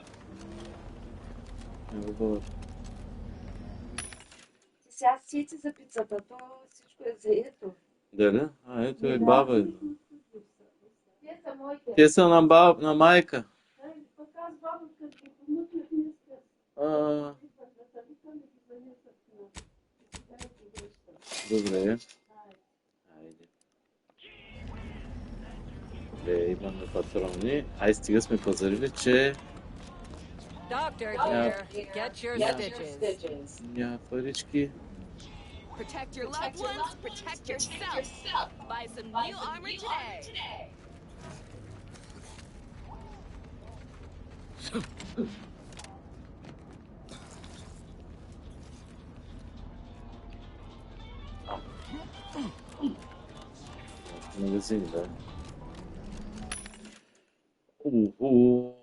Не говори. Сега сети за пицата, то всичко е заето. Дали? А, ето е баба идва. Те са моите. Те са на майка. Пък аз бабата ще помъкнах днеска. Добре. Хайде. Имаме патрони. Ай, стига сме пазарили, че... Няма парички. Protect your loved ones, protect yourself. Buy some new armor today. Магазин, да. Ого!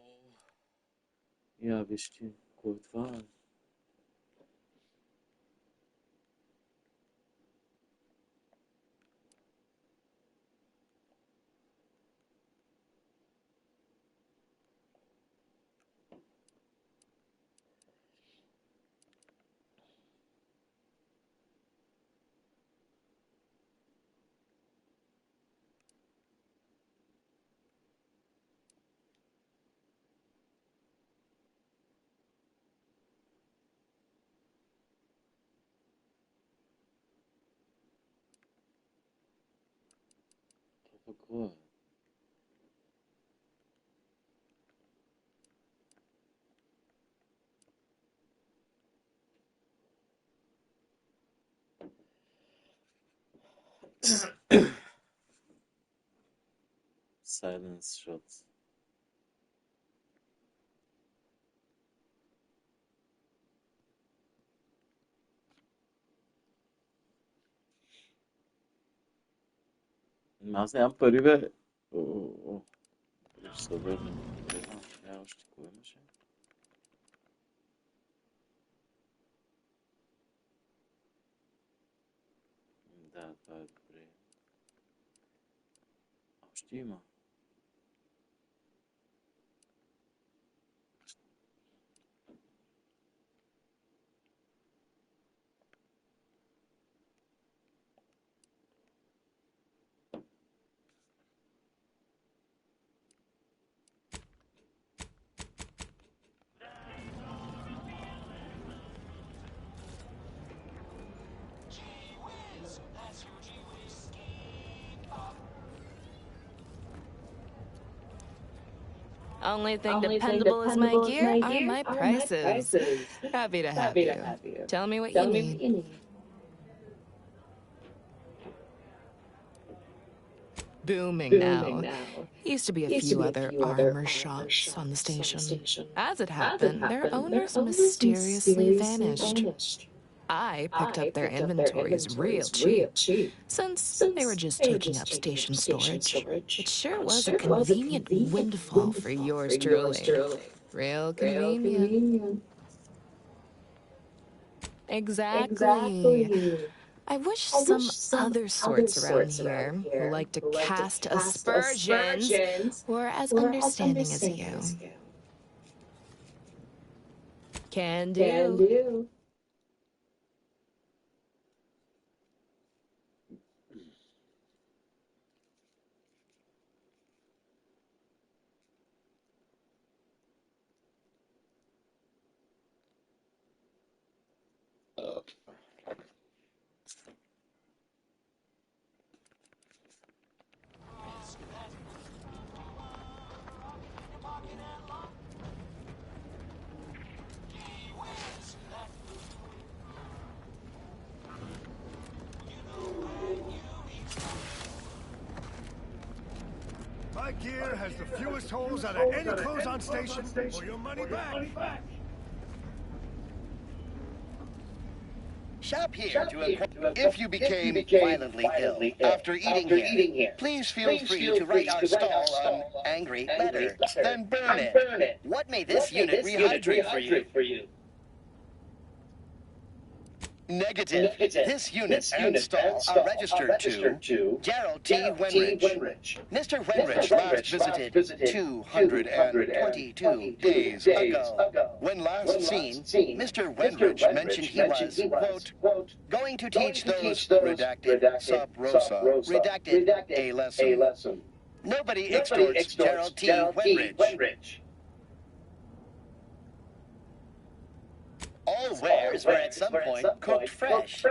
Я виж ти, кой е това? Това какво е? Silence shots. Аз нямам пари, бе. Ще се върнем. Няма още кой имаше. Da, to je pri... A štima. Only thing dependable is my gear are my prices. Happy to have you. Tell me what you need. Booming now. Used to be a few other armor shops on the station. As it happened, their owners mysteriously vanished. I picked up their inventories real cheap, since they were just taking up station storage. It sure was a convenient windfall for yours truly. Real convenient. Exactly. I wish some other sorts around here who like to cast aspersions were as understanding as you. Can do. My gear has the fewest holes out of any clothes on station, or your money back. Shop here if you became violently ill after eating here. Please feel free to write our stall on angry letter, then burn it. What may this unit rehydrate for you? Negative. This unit and stall are registered to Gerald T. Wenrich. Mr. Wenrich last visited 222 days ago. When last seen, Mr. Wenrich mentioned he was, quote, going to teach those redacted sub rosa redacted a lesson. Nobody extorts Gerald T. Wenrich. All wares were at some point cooked fresh.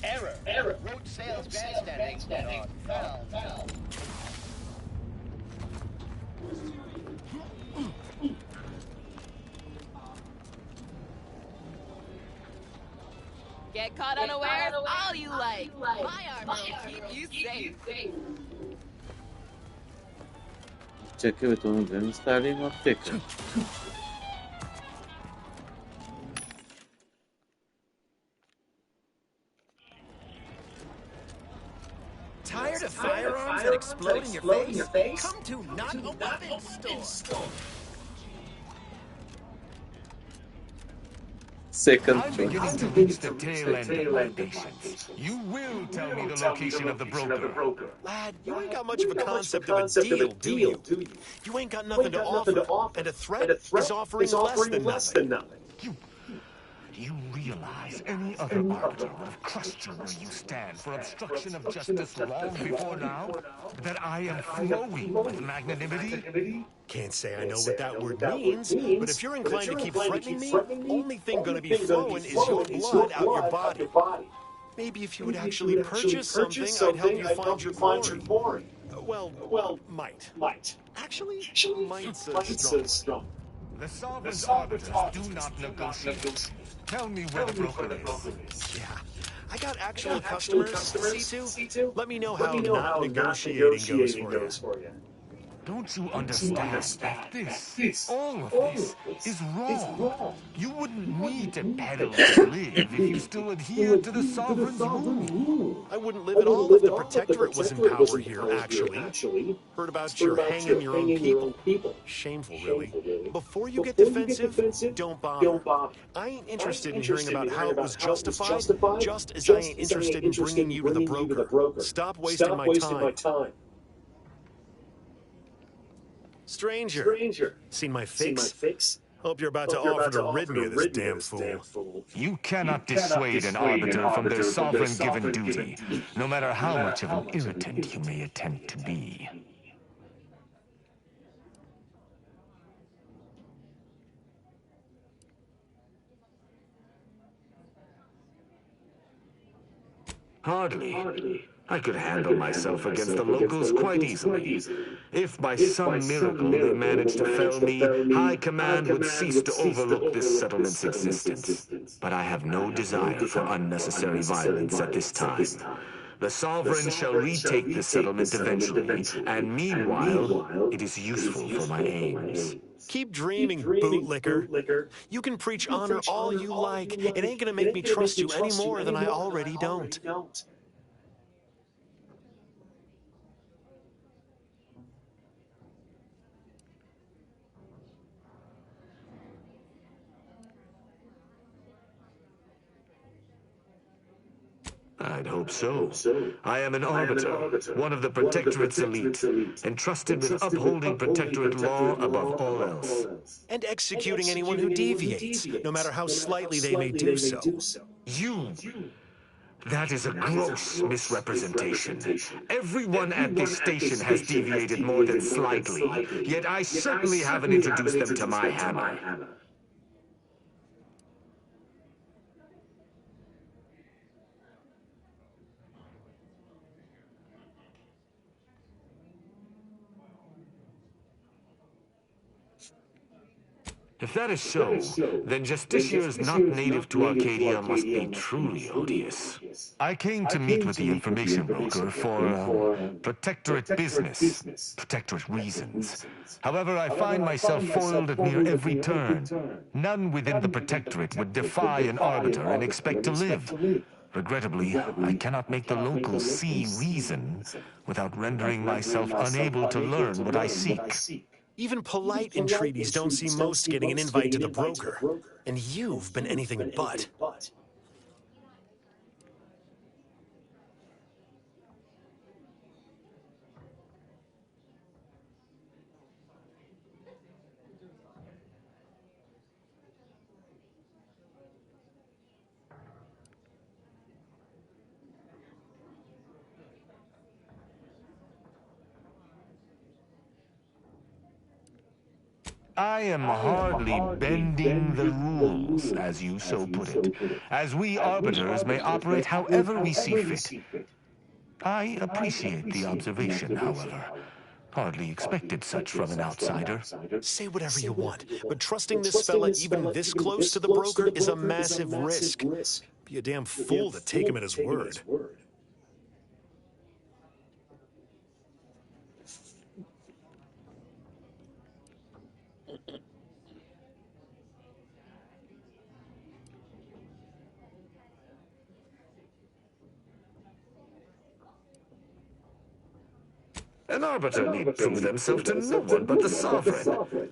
Error. Road sales grandstanding. Found. Get caught unawares all you like. My armor will keep you safe. Čekaj, to ne stavim apteka. Tired of firearms that explode in your face? Come to not a weapons store. Second I'm beginning to reach the tail end of my patience. You will tell me the location of the broker. Lad, you ain't got much of a concept of a deal, do you? You ain't got nothing to offer, and a threat is offering less than nothing. Do you realize any other arbiter would have crushed you where you stand for obstruction of justice long before now? That I am flowing with magnanimity? Can't say I know what that word means, but if you're inclined to keep threatening me, only thing gonna be flowing is your blood out your body. Maybe if you would actually purchase something, I'd help you find your glory. Well, might. Actually, might's strong. The sovereign arbiters do not negotiate. Tell me where the broker is. Yeah. I got actual customers to see to. Let me know how not negotiating goes for you. Don't you understand that this, all of this, is wrong? You wouldn't need to peddle to live if you still adhered to the Sovereign's rule. I wouldn't live at all if the Protectorate was in power here, actually. Heard about your hanging your own people. Shameful, really. Before you get defensive, don't bother. I ain't interested in hearing about how it was justified, just as I ain't interested in bringing you to the broker. Stop wasting my time. Stranger, seen my fix? Hope you're about to offer to rid me of this damn fool. You cannot dissuade an arbiter from their sovereign-given duty, no matter how much of an irritant you may attempt to be. Hardly. I could handle myself against the locals quite easily. If by some miracle they managed to fell me, High Command would cease to overlook this settlement's existence. But I have no desire for unnecessary violence at this time. The Sovereign shall retake the settlement eventually, and meanwhile, it is useful for my aims. Keep dreaming, bootlicker. You can preach honor all you like. It ain't gonna make me trust you any more than I already don't. I'd hope so. I am an arbiter, one of the Protectorate's elite, entrusted with upholding Protectorate law above all else. And executing anyone who deviates, no matter how slightly they may do so. You! That is a gross misrepresentation. Everyone at this station has deviated more than slightly, yet I certainly haven't introduced them to my hammer. If that is so, then Justiciars not native to Arcadia must be truly odious. I came to meet with the information broker for Protectorate business, Protectorate reasons. However, I find myself foiled at near every turn. None within the Protectorate would defy an arbiter and expect to live. Regrettably, I cannot make the locals see reason without rendering myself unable to learn what I seek. Even polite entreaties don't see most getting an invite to the broker. And you've been anything but. I am hardly bending the rules, as you so put it, as we arbiters may operate however we see fit. I appreciate the observation, however. Hardly expected such from an outsider. Say whatever you want, but trusting this fella even this close to the broker is a massive risk. Be a damn fool to take him at his word. An arbiter need prove themselves to no one but the Sovereign.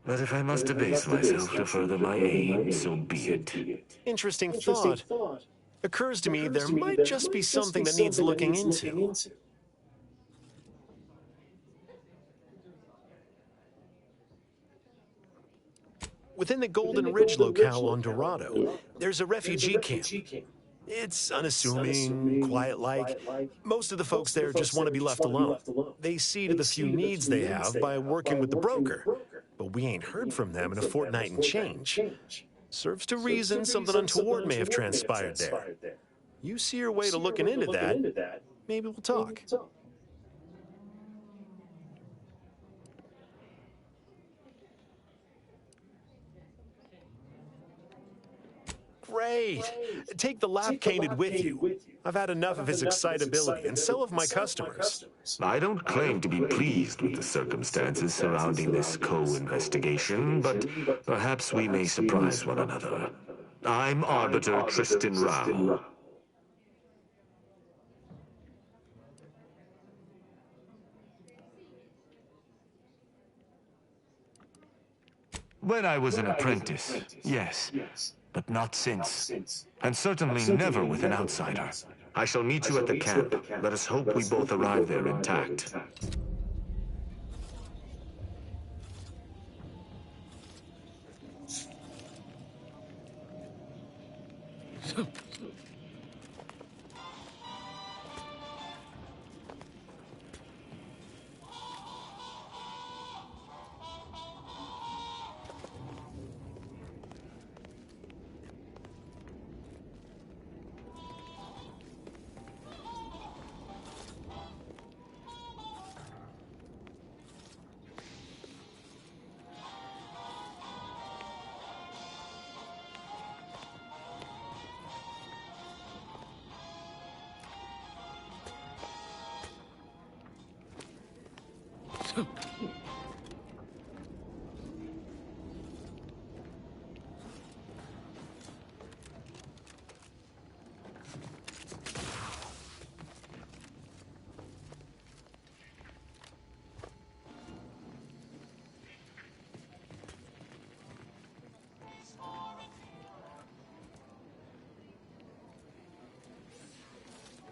But if I must debase myself to further my aim, so be it. Interesting thought. Occurs to me there might just be something that needs looking into. Within the Golden Ridge locale on Dorado, there's a refugee camp. It's unassuming, quiet-like. Most of the folks there just want to be left alone. They see to the few needs they have by working with the broker. But we ain't heard from them in a fortnight and change. Serves to reason something untoward may have transpired there. You see your way to looking into that, maybe we'll talk. Great. Take the lap cained with you. I've had enough of his excitability, and so have my customers. I don't claim to be pleased with the circumstances surrounding this co-investigation, but perhaps we may surprise one another. I'm Arbiter Tristan Rao. When I was an apprentice, yes, but not since. And certainly never with an outsider. I shall meet you at the camp. Let us hope we both arrive there intact.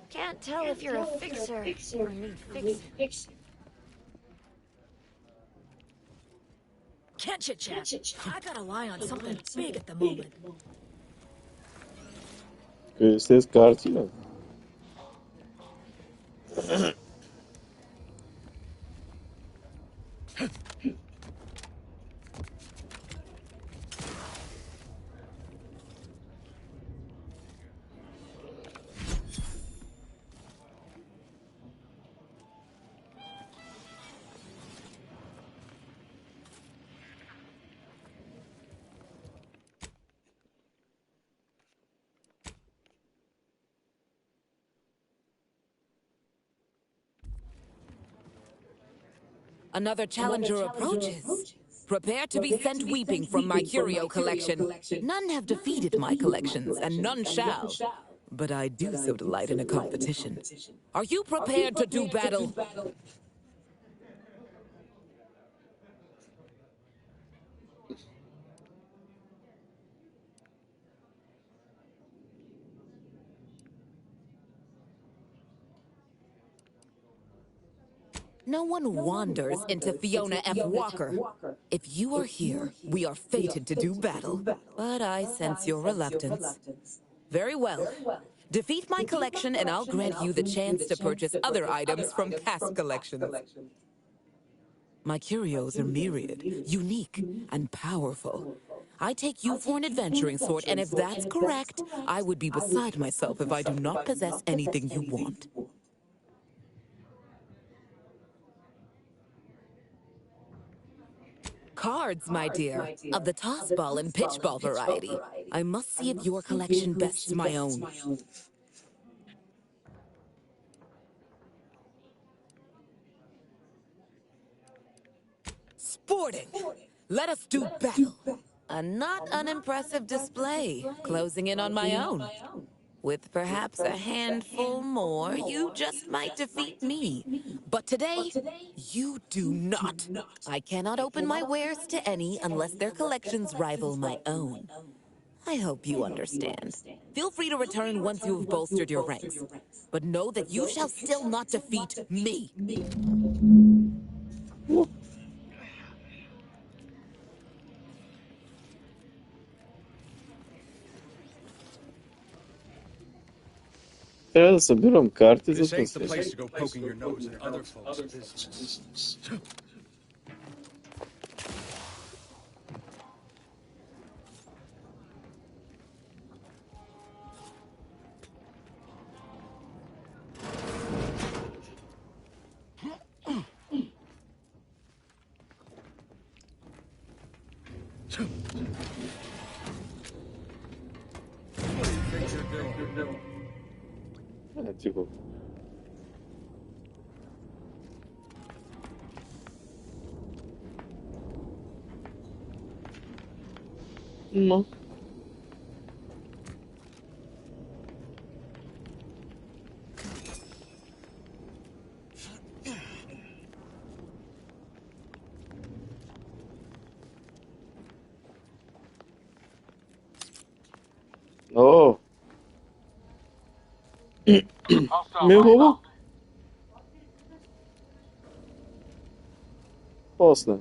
Can't tell if you're a fixer or need fixing. Can't chit-chat. I got a lie on something big at the moment. Ses kartıyla. Another challenger approaches. Prepare to be sent weeping from my curio collection. None have defeated my collections, and none shall. But I do so delight in a competition. Are you prepared to do battle? No one wanders into Fiona F. Walker. If you are here, we are fated to do battle. But I sense your reluctance. Very well. Defeat my collection and I'll grant you the chance to purchase other items from past collections. My curios are myriad, unique, and powerful. I take you for an adventuring sort, and if that's correct, I would be beside myself if I do not possess anything you want. Cards, my dear, of the toss ball and pitch ball variety. I must see if your collection bests my own. Sporting! Let us do battle! A not unimpressive display, closing in on my own. With perhaps a handful more, you just might defeat me. But today, you do not. I cannot open my wares to any unless their collections rival my own. I hope you understand. Feel free to return once you have bolstered your ranks. But know that you shall still not defeat me. Teraz соберем карты This за ain't the place to go poking your nose in other folks' business. Тихо. Ну. О. Мило. После.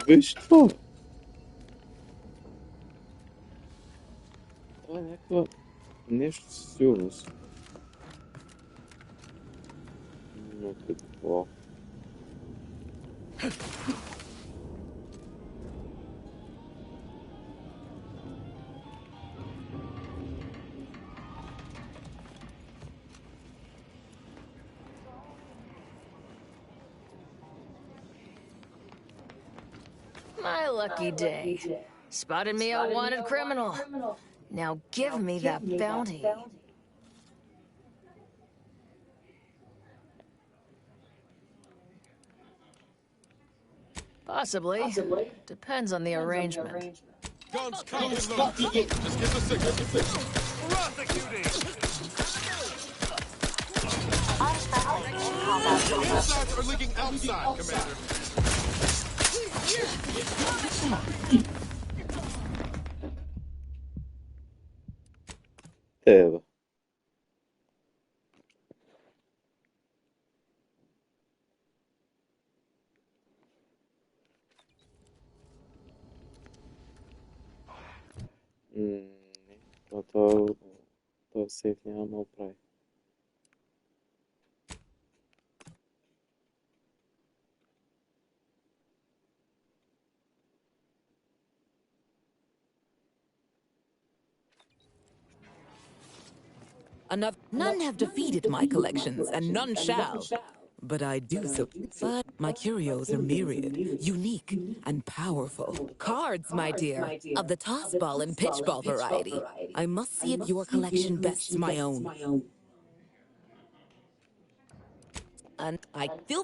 Виж това? Това е някаква нещо със сигурност. Но какво? My lucky day. Spotted me a wanted criminal. Now give me that bounty. Possibly. Depends on the arrangement. Guns cocked and loaded. Just give the signal. Prosecuting! Insides are leaking outside, Commander. Ева. Това сейф няма да прави. None have defeated my collections, and none shall. But I do so. But my curios are myriad, unique, and powerful. Cards, my dear, of the toss ball and pitch ball variety. I must see if your collection bests my own. And I feel...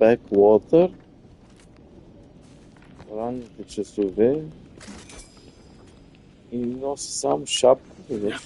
backwater. Run bitches away. In some shop. Yeah.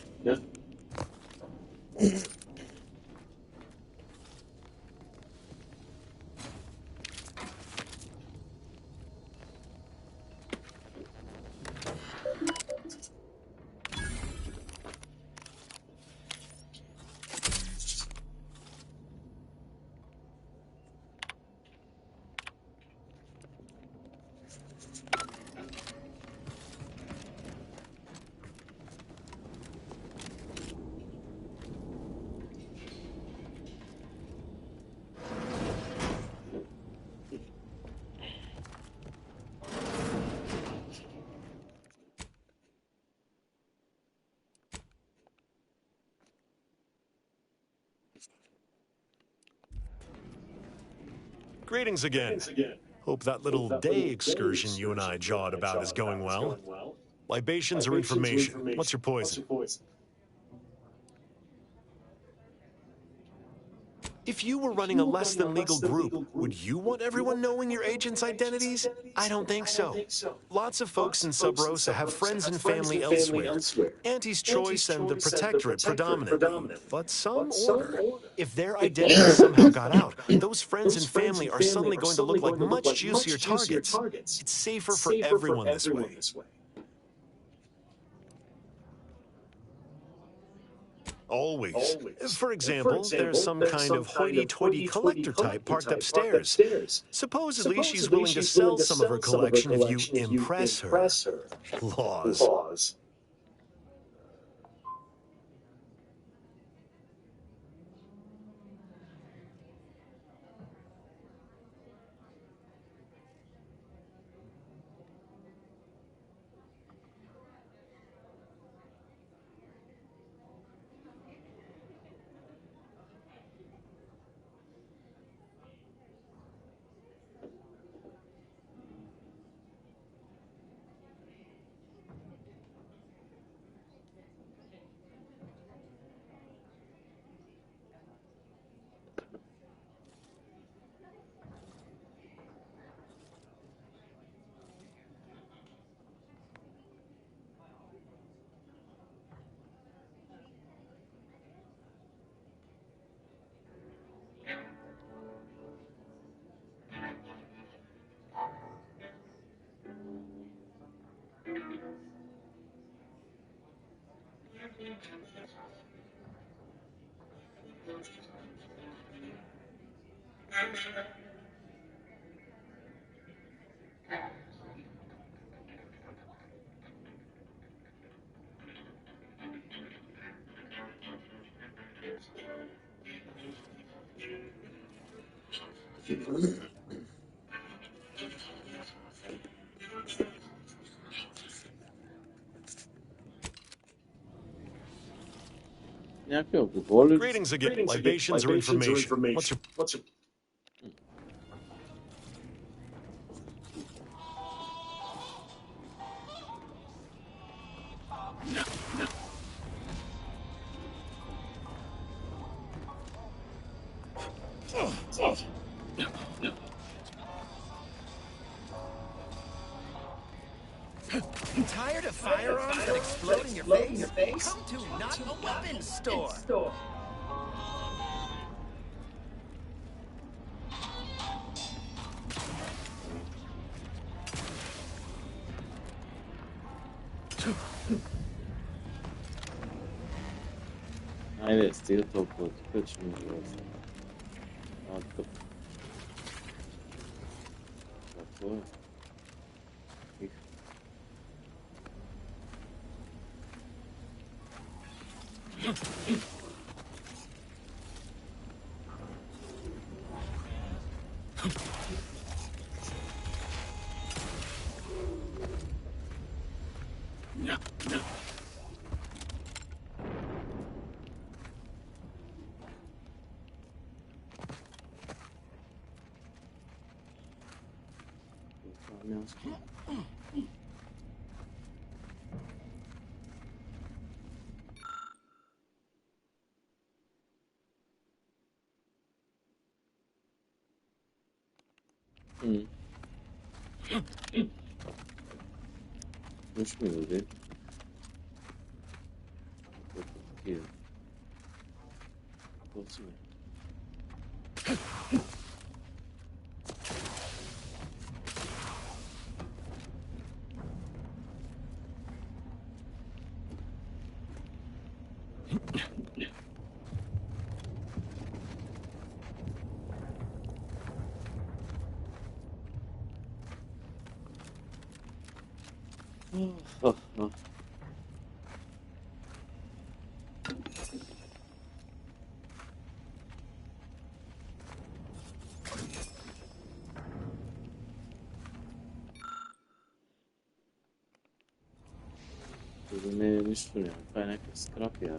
Greetings again. Hope that little day excursion you and I jawed about is going well. Libations or information? What's your poison? If you were running a less than legal group, would you want everyone knowing your agents' identities? I don't think so. Lots of folks in Sub Rosa have friends and family elsewhere. Auntie's Choice and the Protectorate predominantly, but some order. If their identities somehow got out, those friends and family are suddenly going to look like much juicier targets. It's safer for everyone this way. Always. For example, there's some kind of hoity-toity collector type parked upstairs. Supposedly, she's willing to sell some of her collection if you impress her. Laws. Greetings again. Libations or information? What's your... Tired of firearms that explode in your face? Come to Not a Weapons Store. Aynen isteği topladı. Kaçmıyor biraz. Attım. Topla. Düşmüyor değil. Here. What's me? Oh, oh. Ne bir yani. Kaynak scrap ya.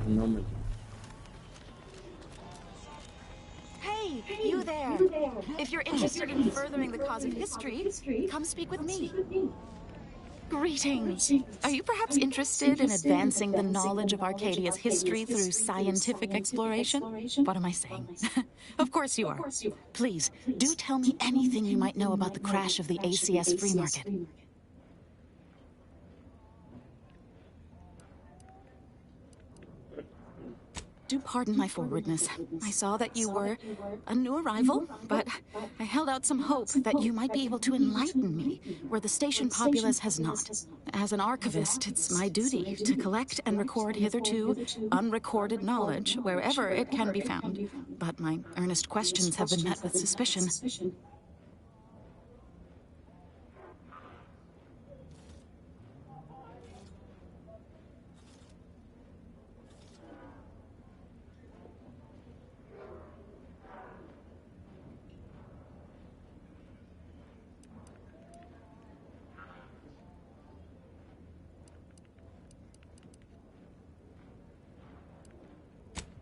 Normal. Hey, you there! If you're interested in furthering the cause of history, come speak with me. Greetings. Are you perhaps interested in advancing the knowledge of Arcadia's history through scientific exploration? What am I saying? Of course you are. Please, do tell me anything you might know about the crash of the ACS Free Market. Do pardon my forwardness. I saw that you were a new arrival, but I held out some hope that you might be able to enlighten me where the station populace has not. As an archivist, it's my duty to collect and record hitherto unrecorded knowledge wherever it can be found. But my earnest questions have been met with suspicion.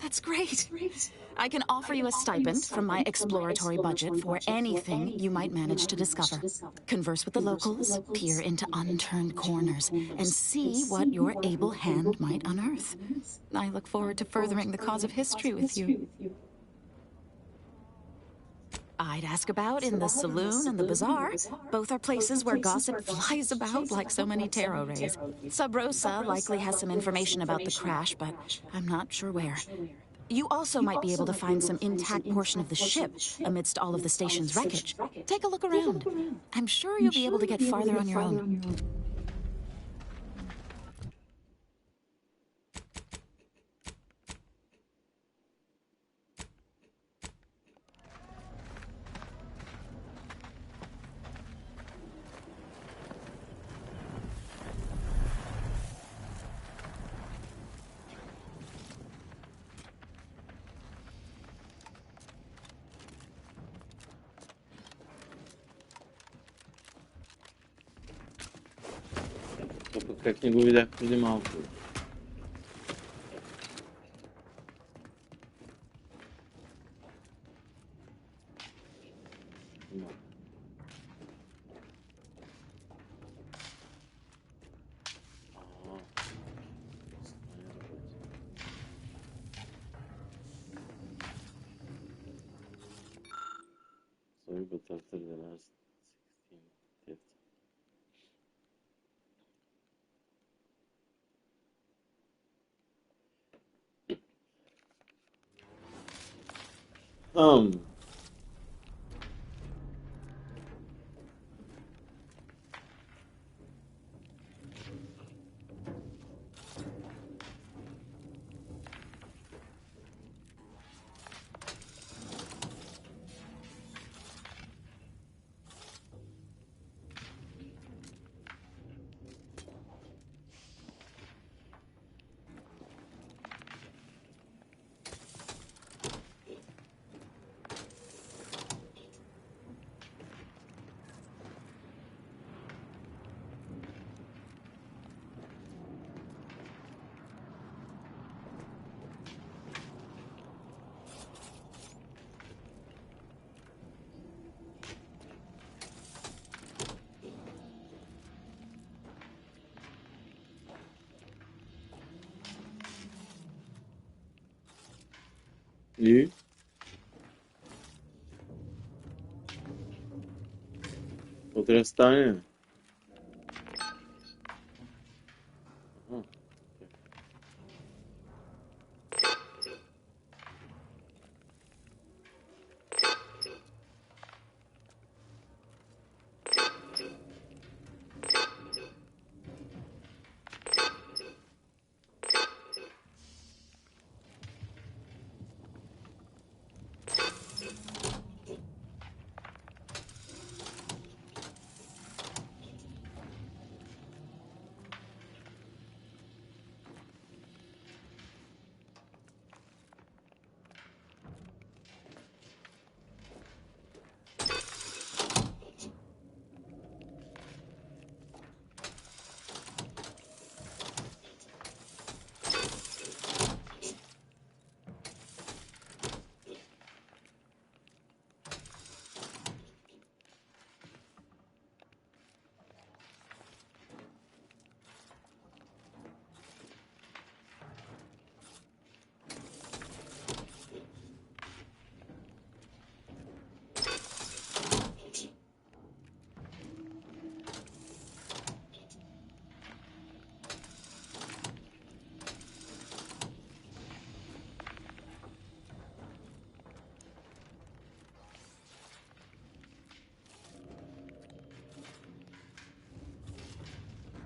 That's great. I can offer you a stipend from my exploratory budget for anything you might manage to discover. Converse with the locals, peer into unturned corners, and see what your able hand might unearth. I look forward to furthering the cause of history with you. I'd ask about in the saloon and the bazaar. Both are places where gossip flies about like so many tarot rays. Sub Rosa likely has some information about the crash, but I'm not sure where. You also might be able to find some intact portion of the ship amidst all of the station's wreckage. Take a look around. I'm sure you'll be able to get farther on your own. Как не видях преди малко. Sorry, but after the last 16 theft. İyi. Potrestane. Aha.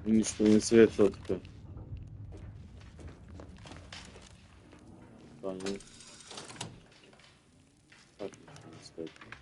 Нищо не светва тук. Това не... Пак нищо не светва.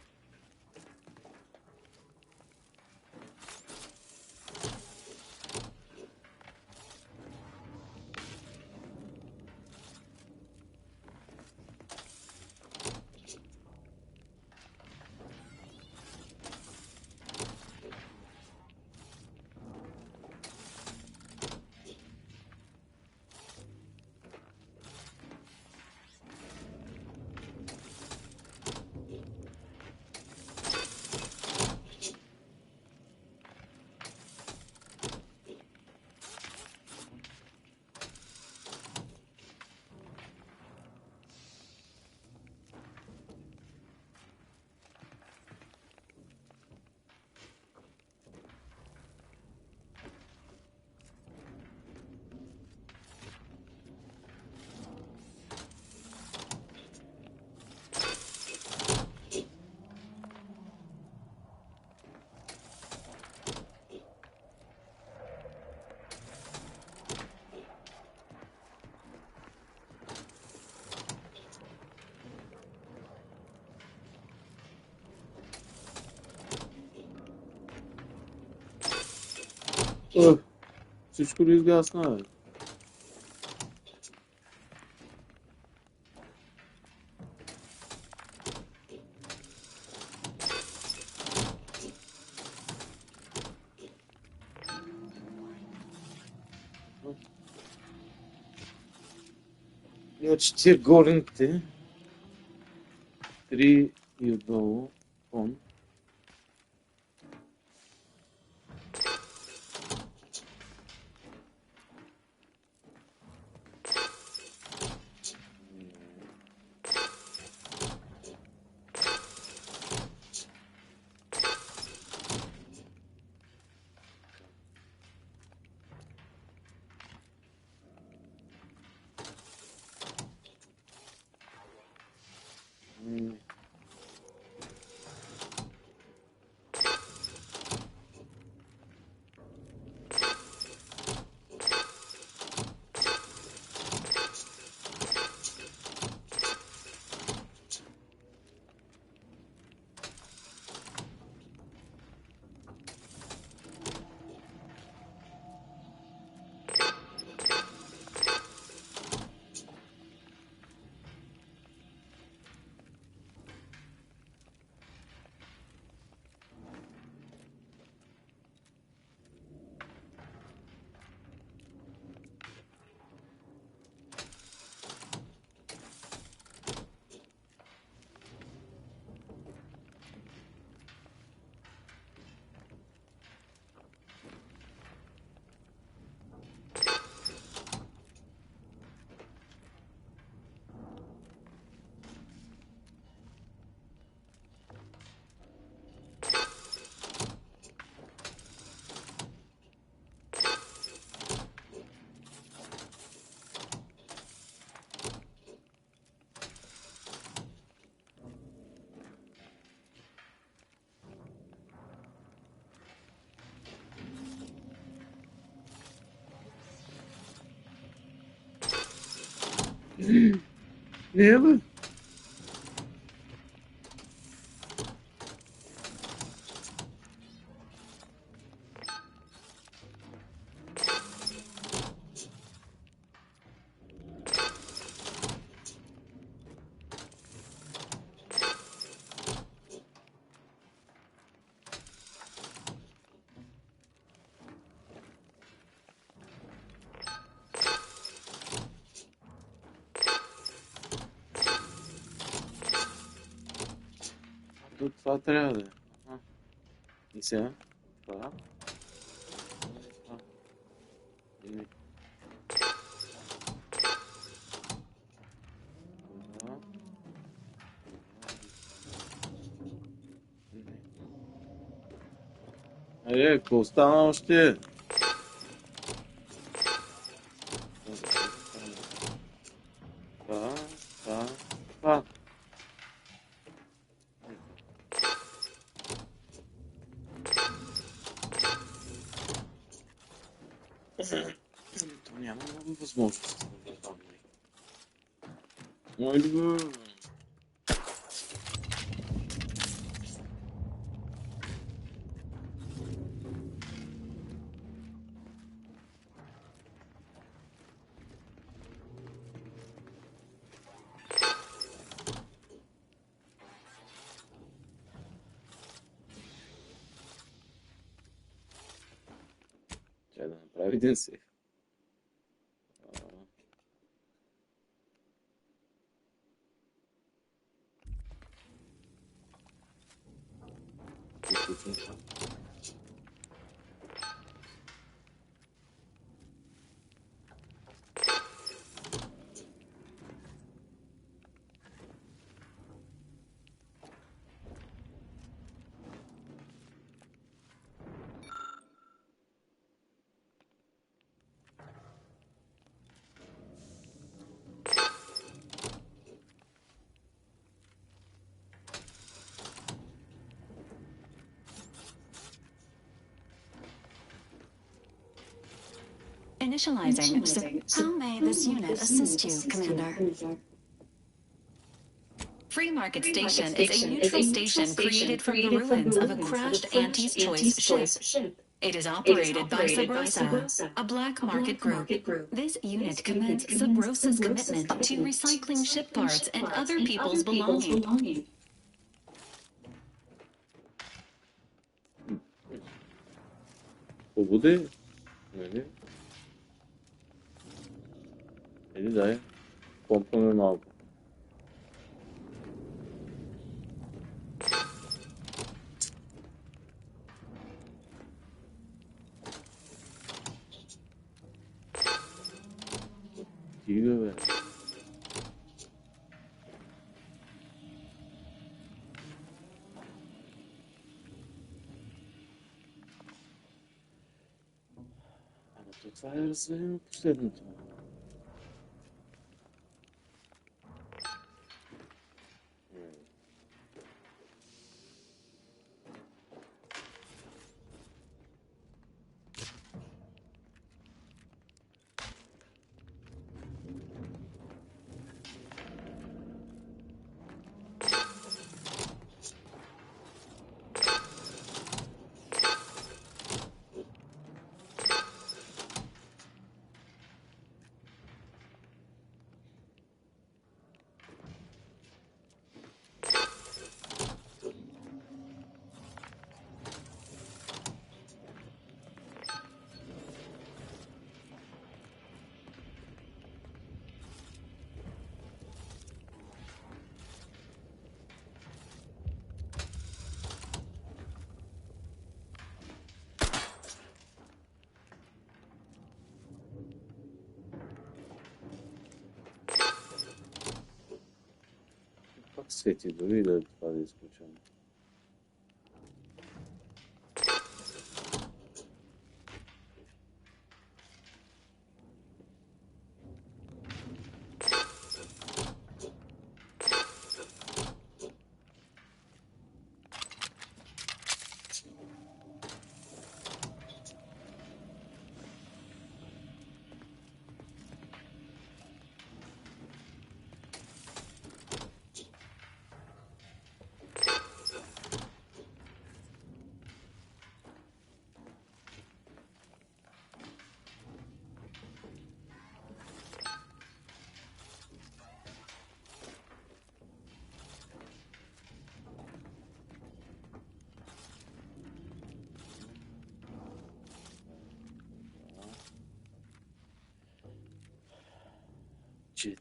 Всичко ли изгасна, бе? Значи тия горните, 3 и отдолу, он. Ne bu? Тут два отряда. Ага. Нельзя. Два. Или... Два. Ако остана още... Това. То няма много възможности. Айде бе. Трябва да направи един сейф. Initializing. How may this unit assist you, Commander? Free Market Station is a neutral station created from the ruins of a crashed Auntie's Choice ship. It is operated by Sub Rosa, a black market group. This unit commends Sub Rosa's commitment to recycling ship parts and other people's belongings. Побуди. Нали? Или дай. Помпаме малко. Стига, бе. Ама то това е разведено последното. Пак свети, дори да това да изключвам. 4.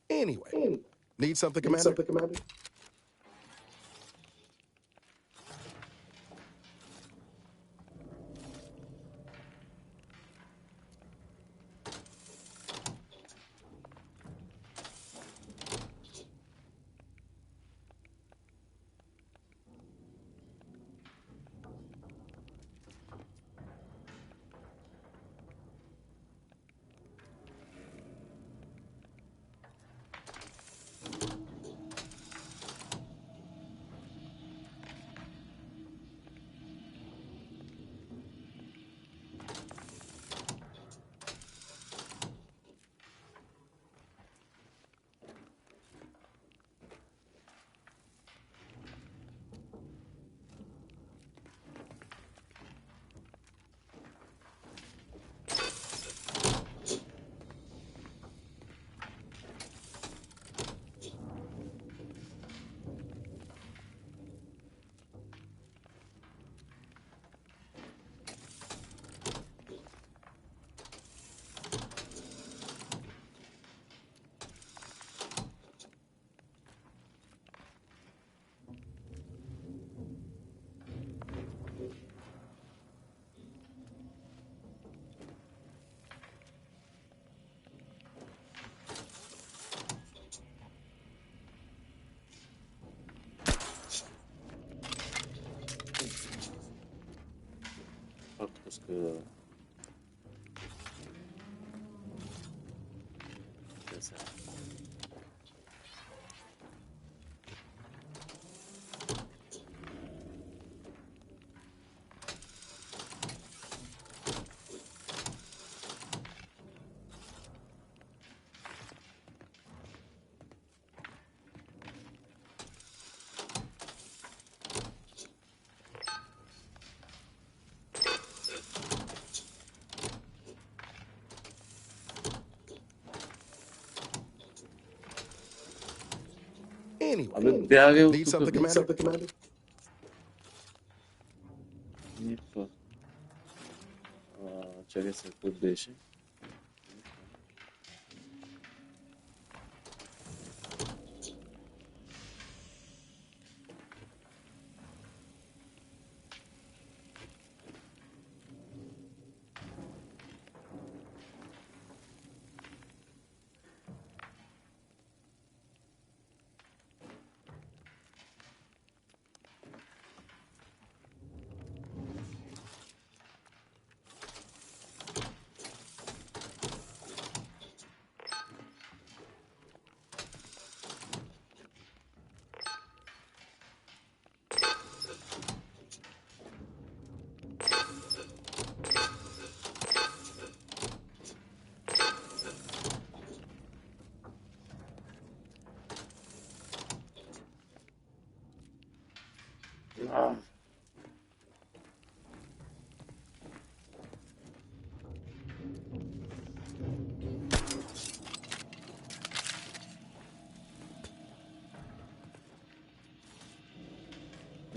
Anyway, need something, Commander? Faktos 그 그래서 Anyway, 대학에 need something, Commander? Nifa. Çeresini kurdeşi.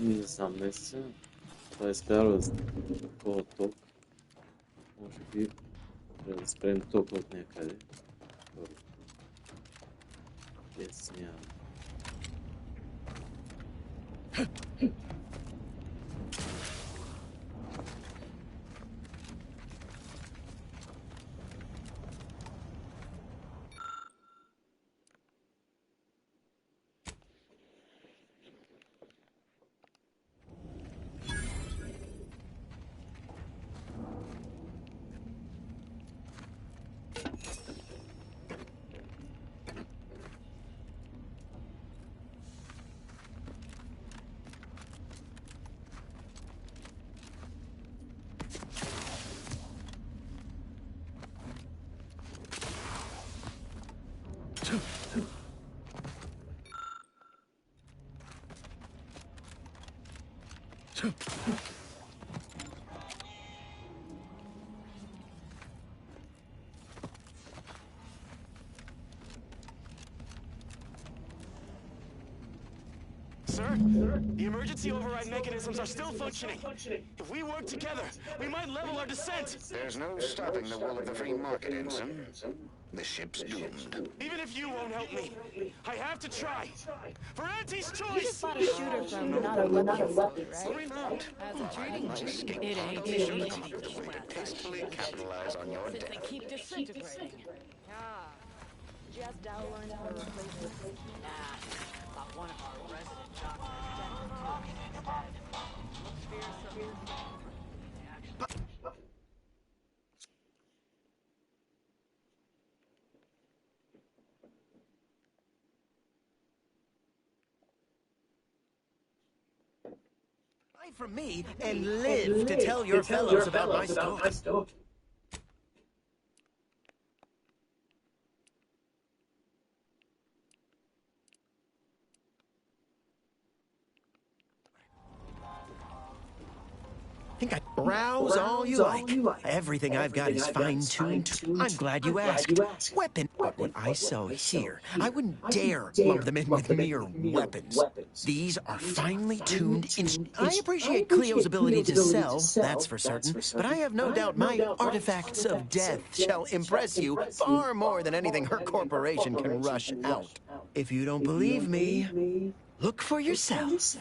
Не знам месеца. Това е изкарва с такова ток. Може би трябва да спрем тока от някъде. Първо. Yes, няма. Sir, the emergency override mechanisms are still functioning. If we work together, we might level our descent. There's no stopping the will of the free market, Ensign. The ship's doomed. Even if you won't help me, I have to try. For Auntie's You choice! just bought a shooter from not a weapon, right? Worry not. How's it treating you? Escape It pod ain't is treating the me. cheapest way to tastefully capitalize on your Since they death. keep disintegrating. Ah, just outlined for a replacement. Nah, thought one of our resident doctors sent it to me instead. Looks fearsome. Buy from me and live to tell your fellows about my story. Think I browse all you like. Everything I've got is fine-tuned. I'm glad you asked. Weapon. But what I sell here, I wouldn't dare lump them in with mere weapons. These are finely tuned I appreciate Cleo's ability to sell, that's for certain, but I have no doubt my artifacts of death shall impress you far more than anything her corporation can rush out. If you don't believe me, look for yourself.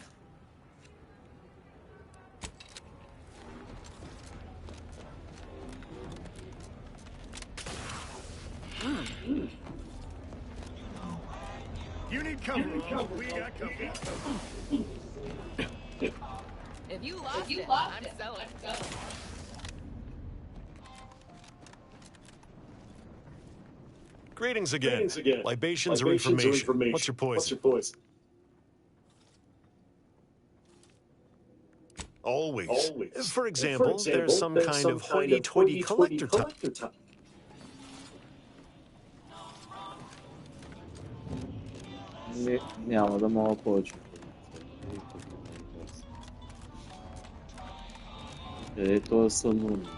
You need cover. We got cover. If you lost it, I'm selling. Greetings again. Libations or information? What's your poison? Always. For example, there's some kind of hoity-toity collector type. Няма да мога повече. Ето е сънун.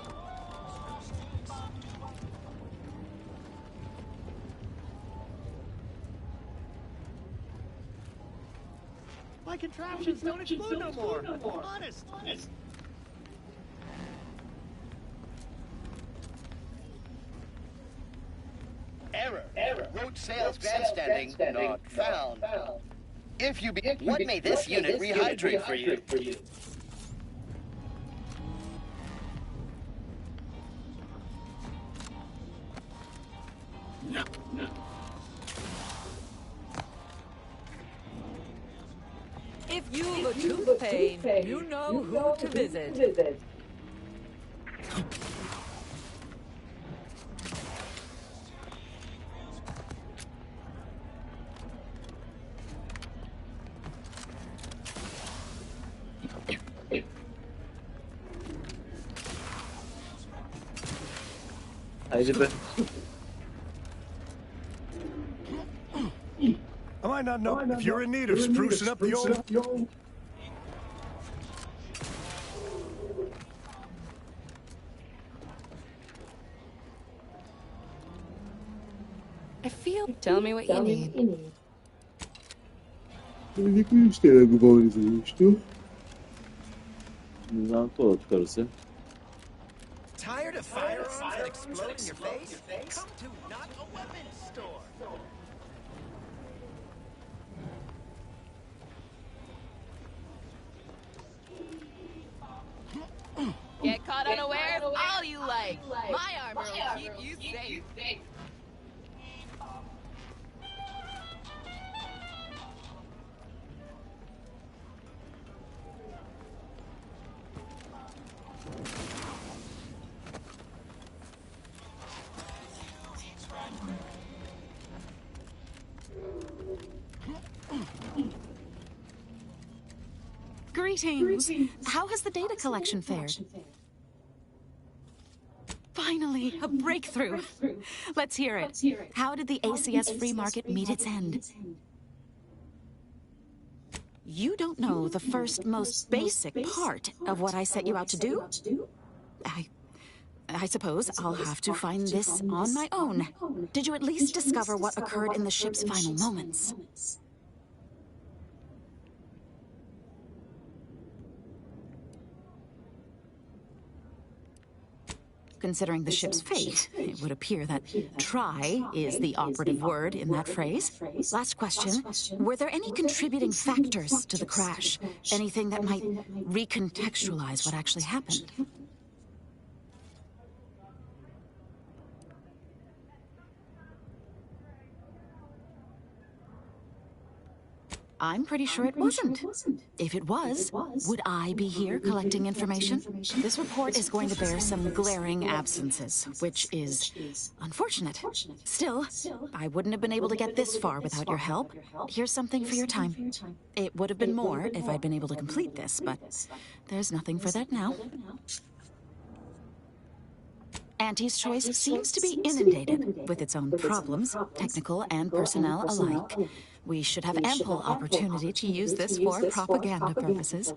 My contraptions don't explode no more. Honest. Error. Road sales grandstanding not found. If you be, what may this unit rehydrate for you? If you have a tooth pain, you know who to visit. Haydi be. I might not know if you're in need of sprucing up the old... I feel. Tell me what you need. Не искам да говори за нищо. Znam to odkar se. Tired of firearms that explode in your face? Come to not a weapons store. Get caught unawares all you like. My armor will keep you safe. Greetings. How has the data collection fared? Finally, a breakthrough. Let's hear it. How did the ACS free market meet its end? You don't know the first, most basic part of what I set you out to do? I suppose I'll have to find this on my own. Did you at least discover what occurred in the ship's final moments? Considering the ship's fate, it would appear that try is the operative word in that phrase. Last question. Were there any contributing factors to the crash? Anything that might recontextualize what actually happened? I'm pretty sure it wasn't. If it was, would I be here collecting information? This report is going to bear some glaring absences, which is unfortunate. Still, I wouldn't have been able to get this far without your help. Here's something for your time. It would have been more if I'd been able to complete this, but there's nothing for that now. Auntie's Choice seems to be inundated with its own problems, technical and personnel alike. We should have ample opportunity to use this for propaganda purposes.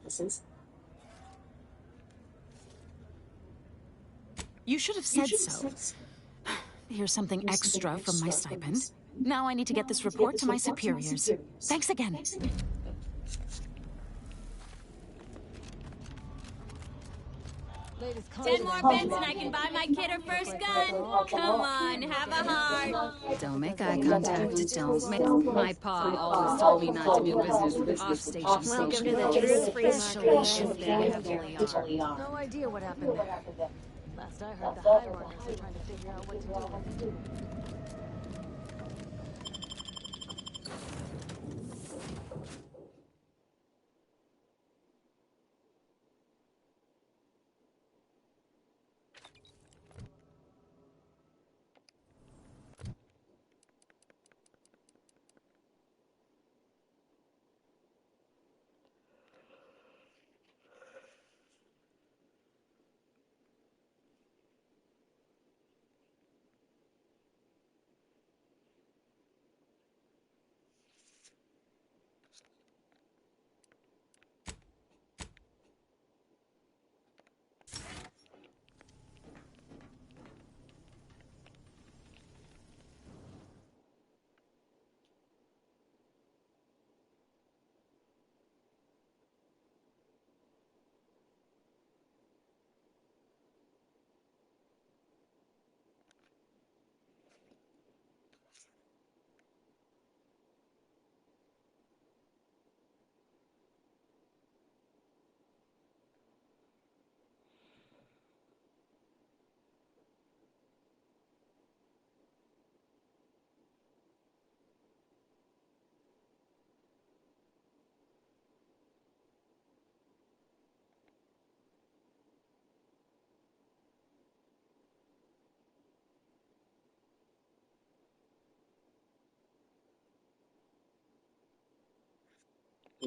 You should have said so. Here's something extra from my stipend. Now I need to get this report to my superiors. Thanks again. 10 more bets and I can buy my kid her first gun. Come on, have a heart. Don't make eye contact. Don't make... My pa always told me not to do business with off-station. Welcome to the true free market. Especially if they heavily are. No idea what happened there. Last I heard, the high runners are trying to figure out what to do.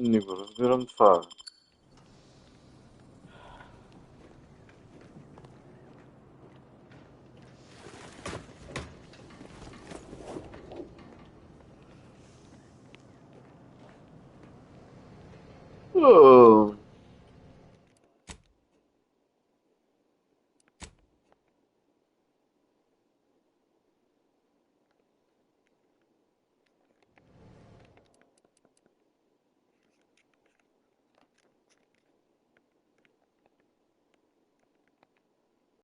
Nie go rozbieram twarz. Oh.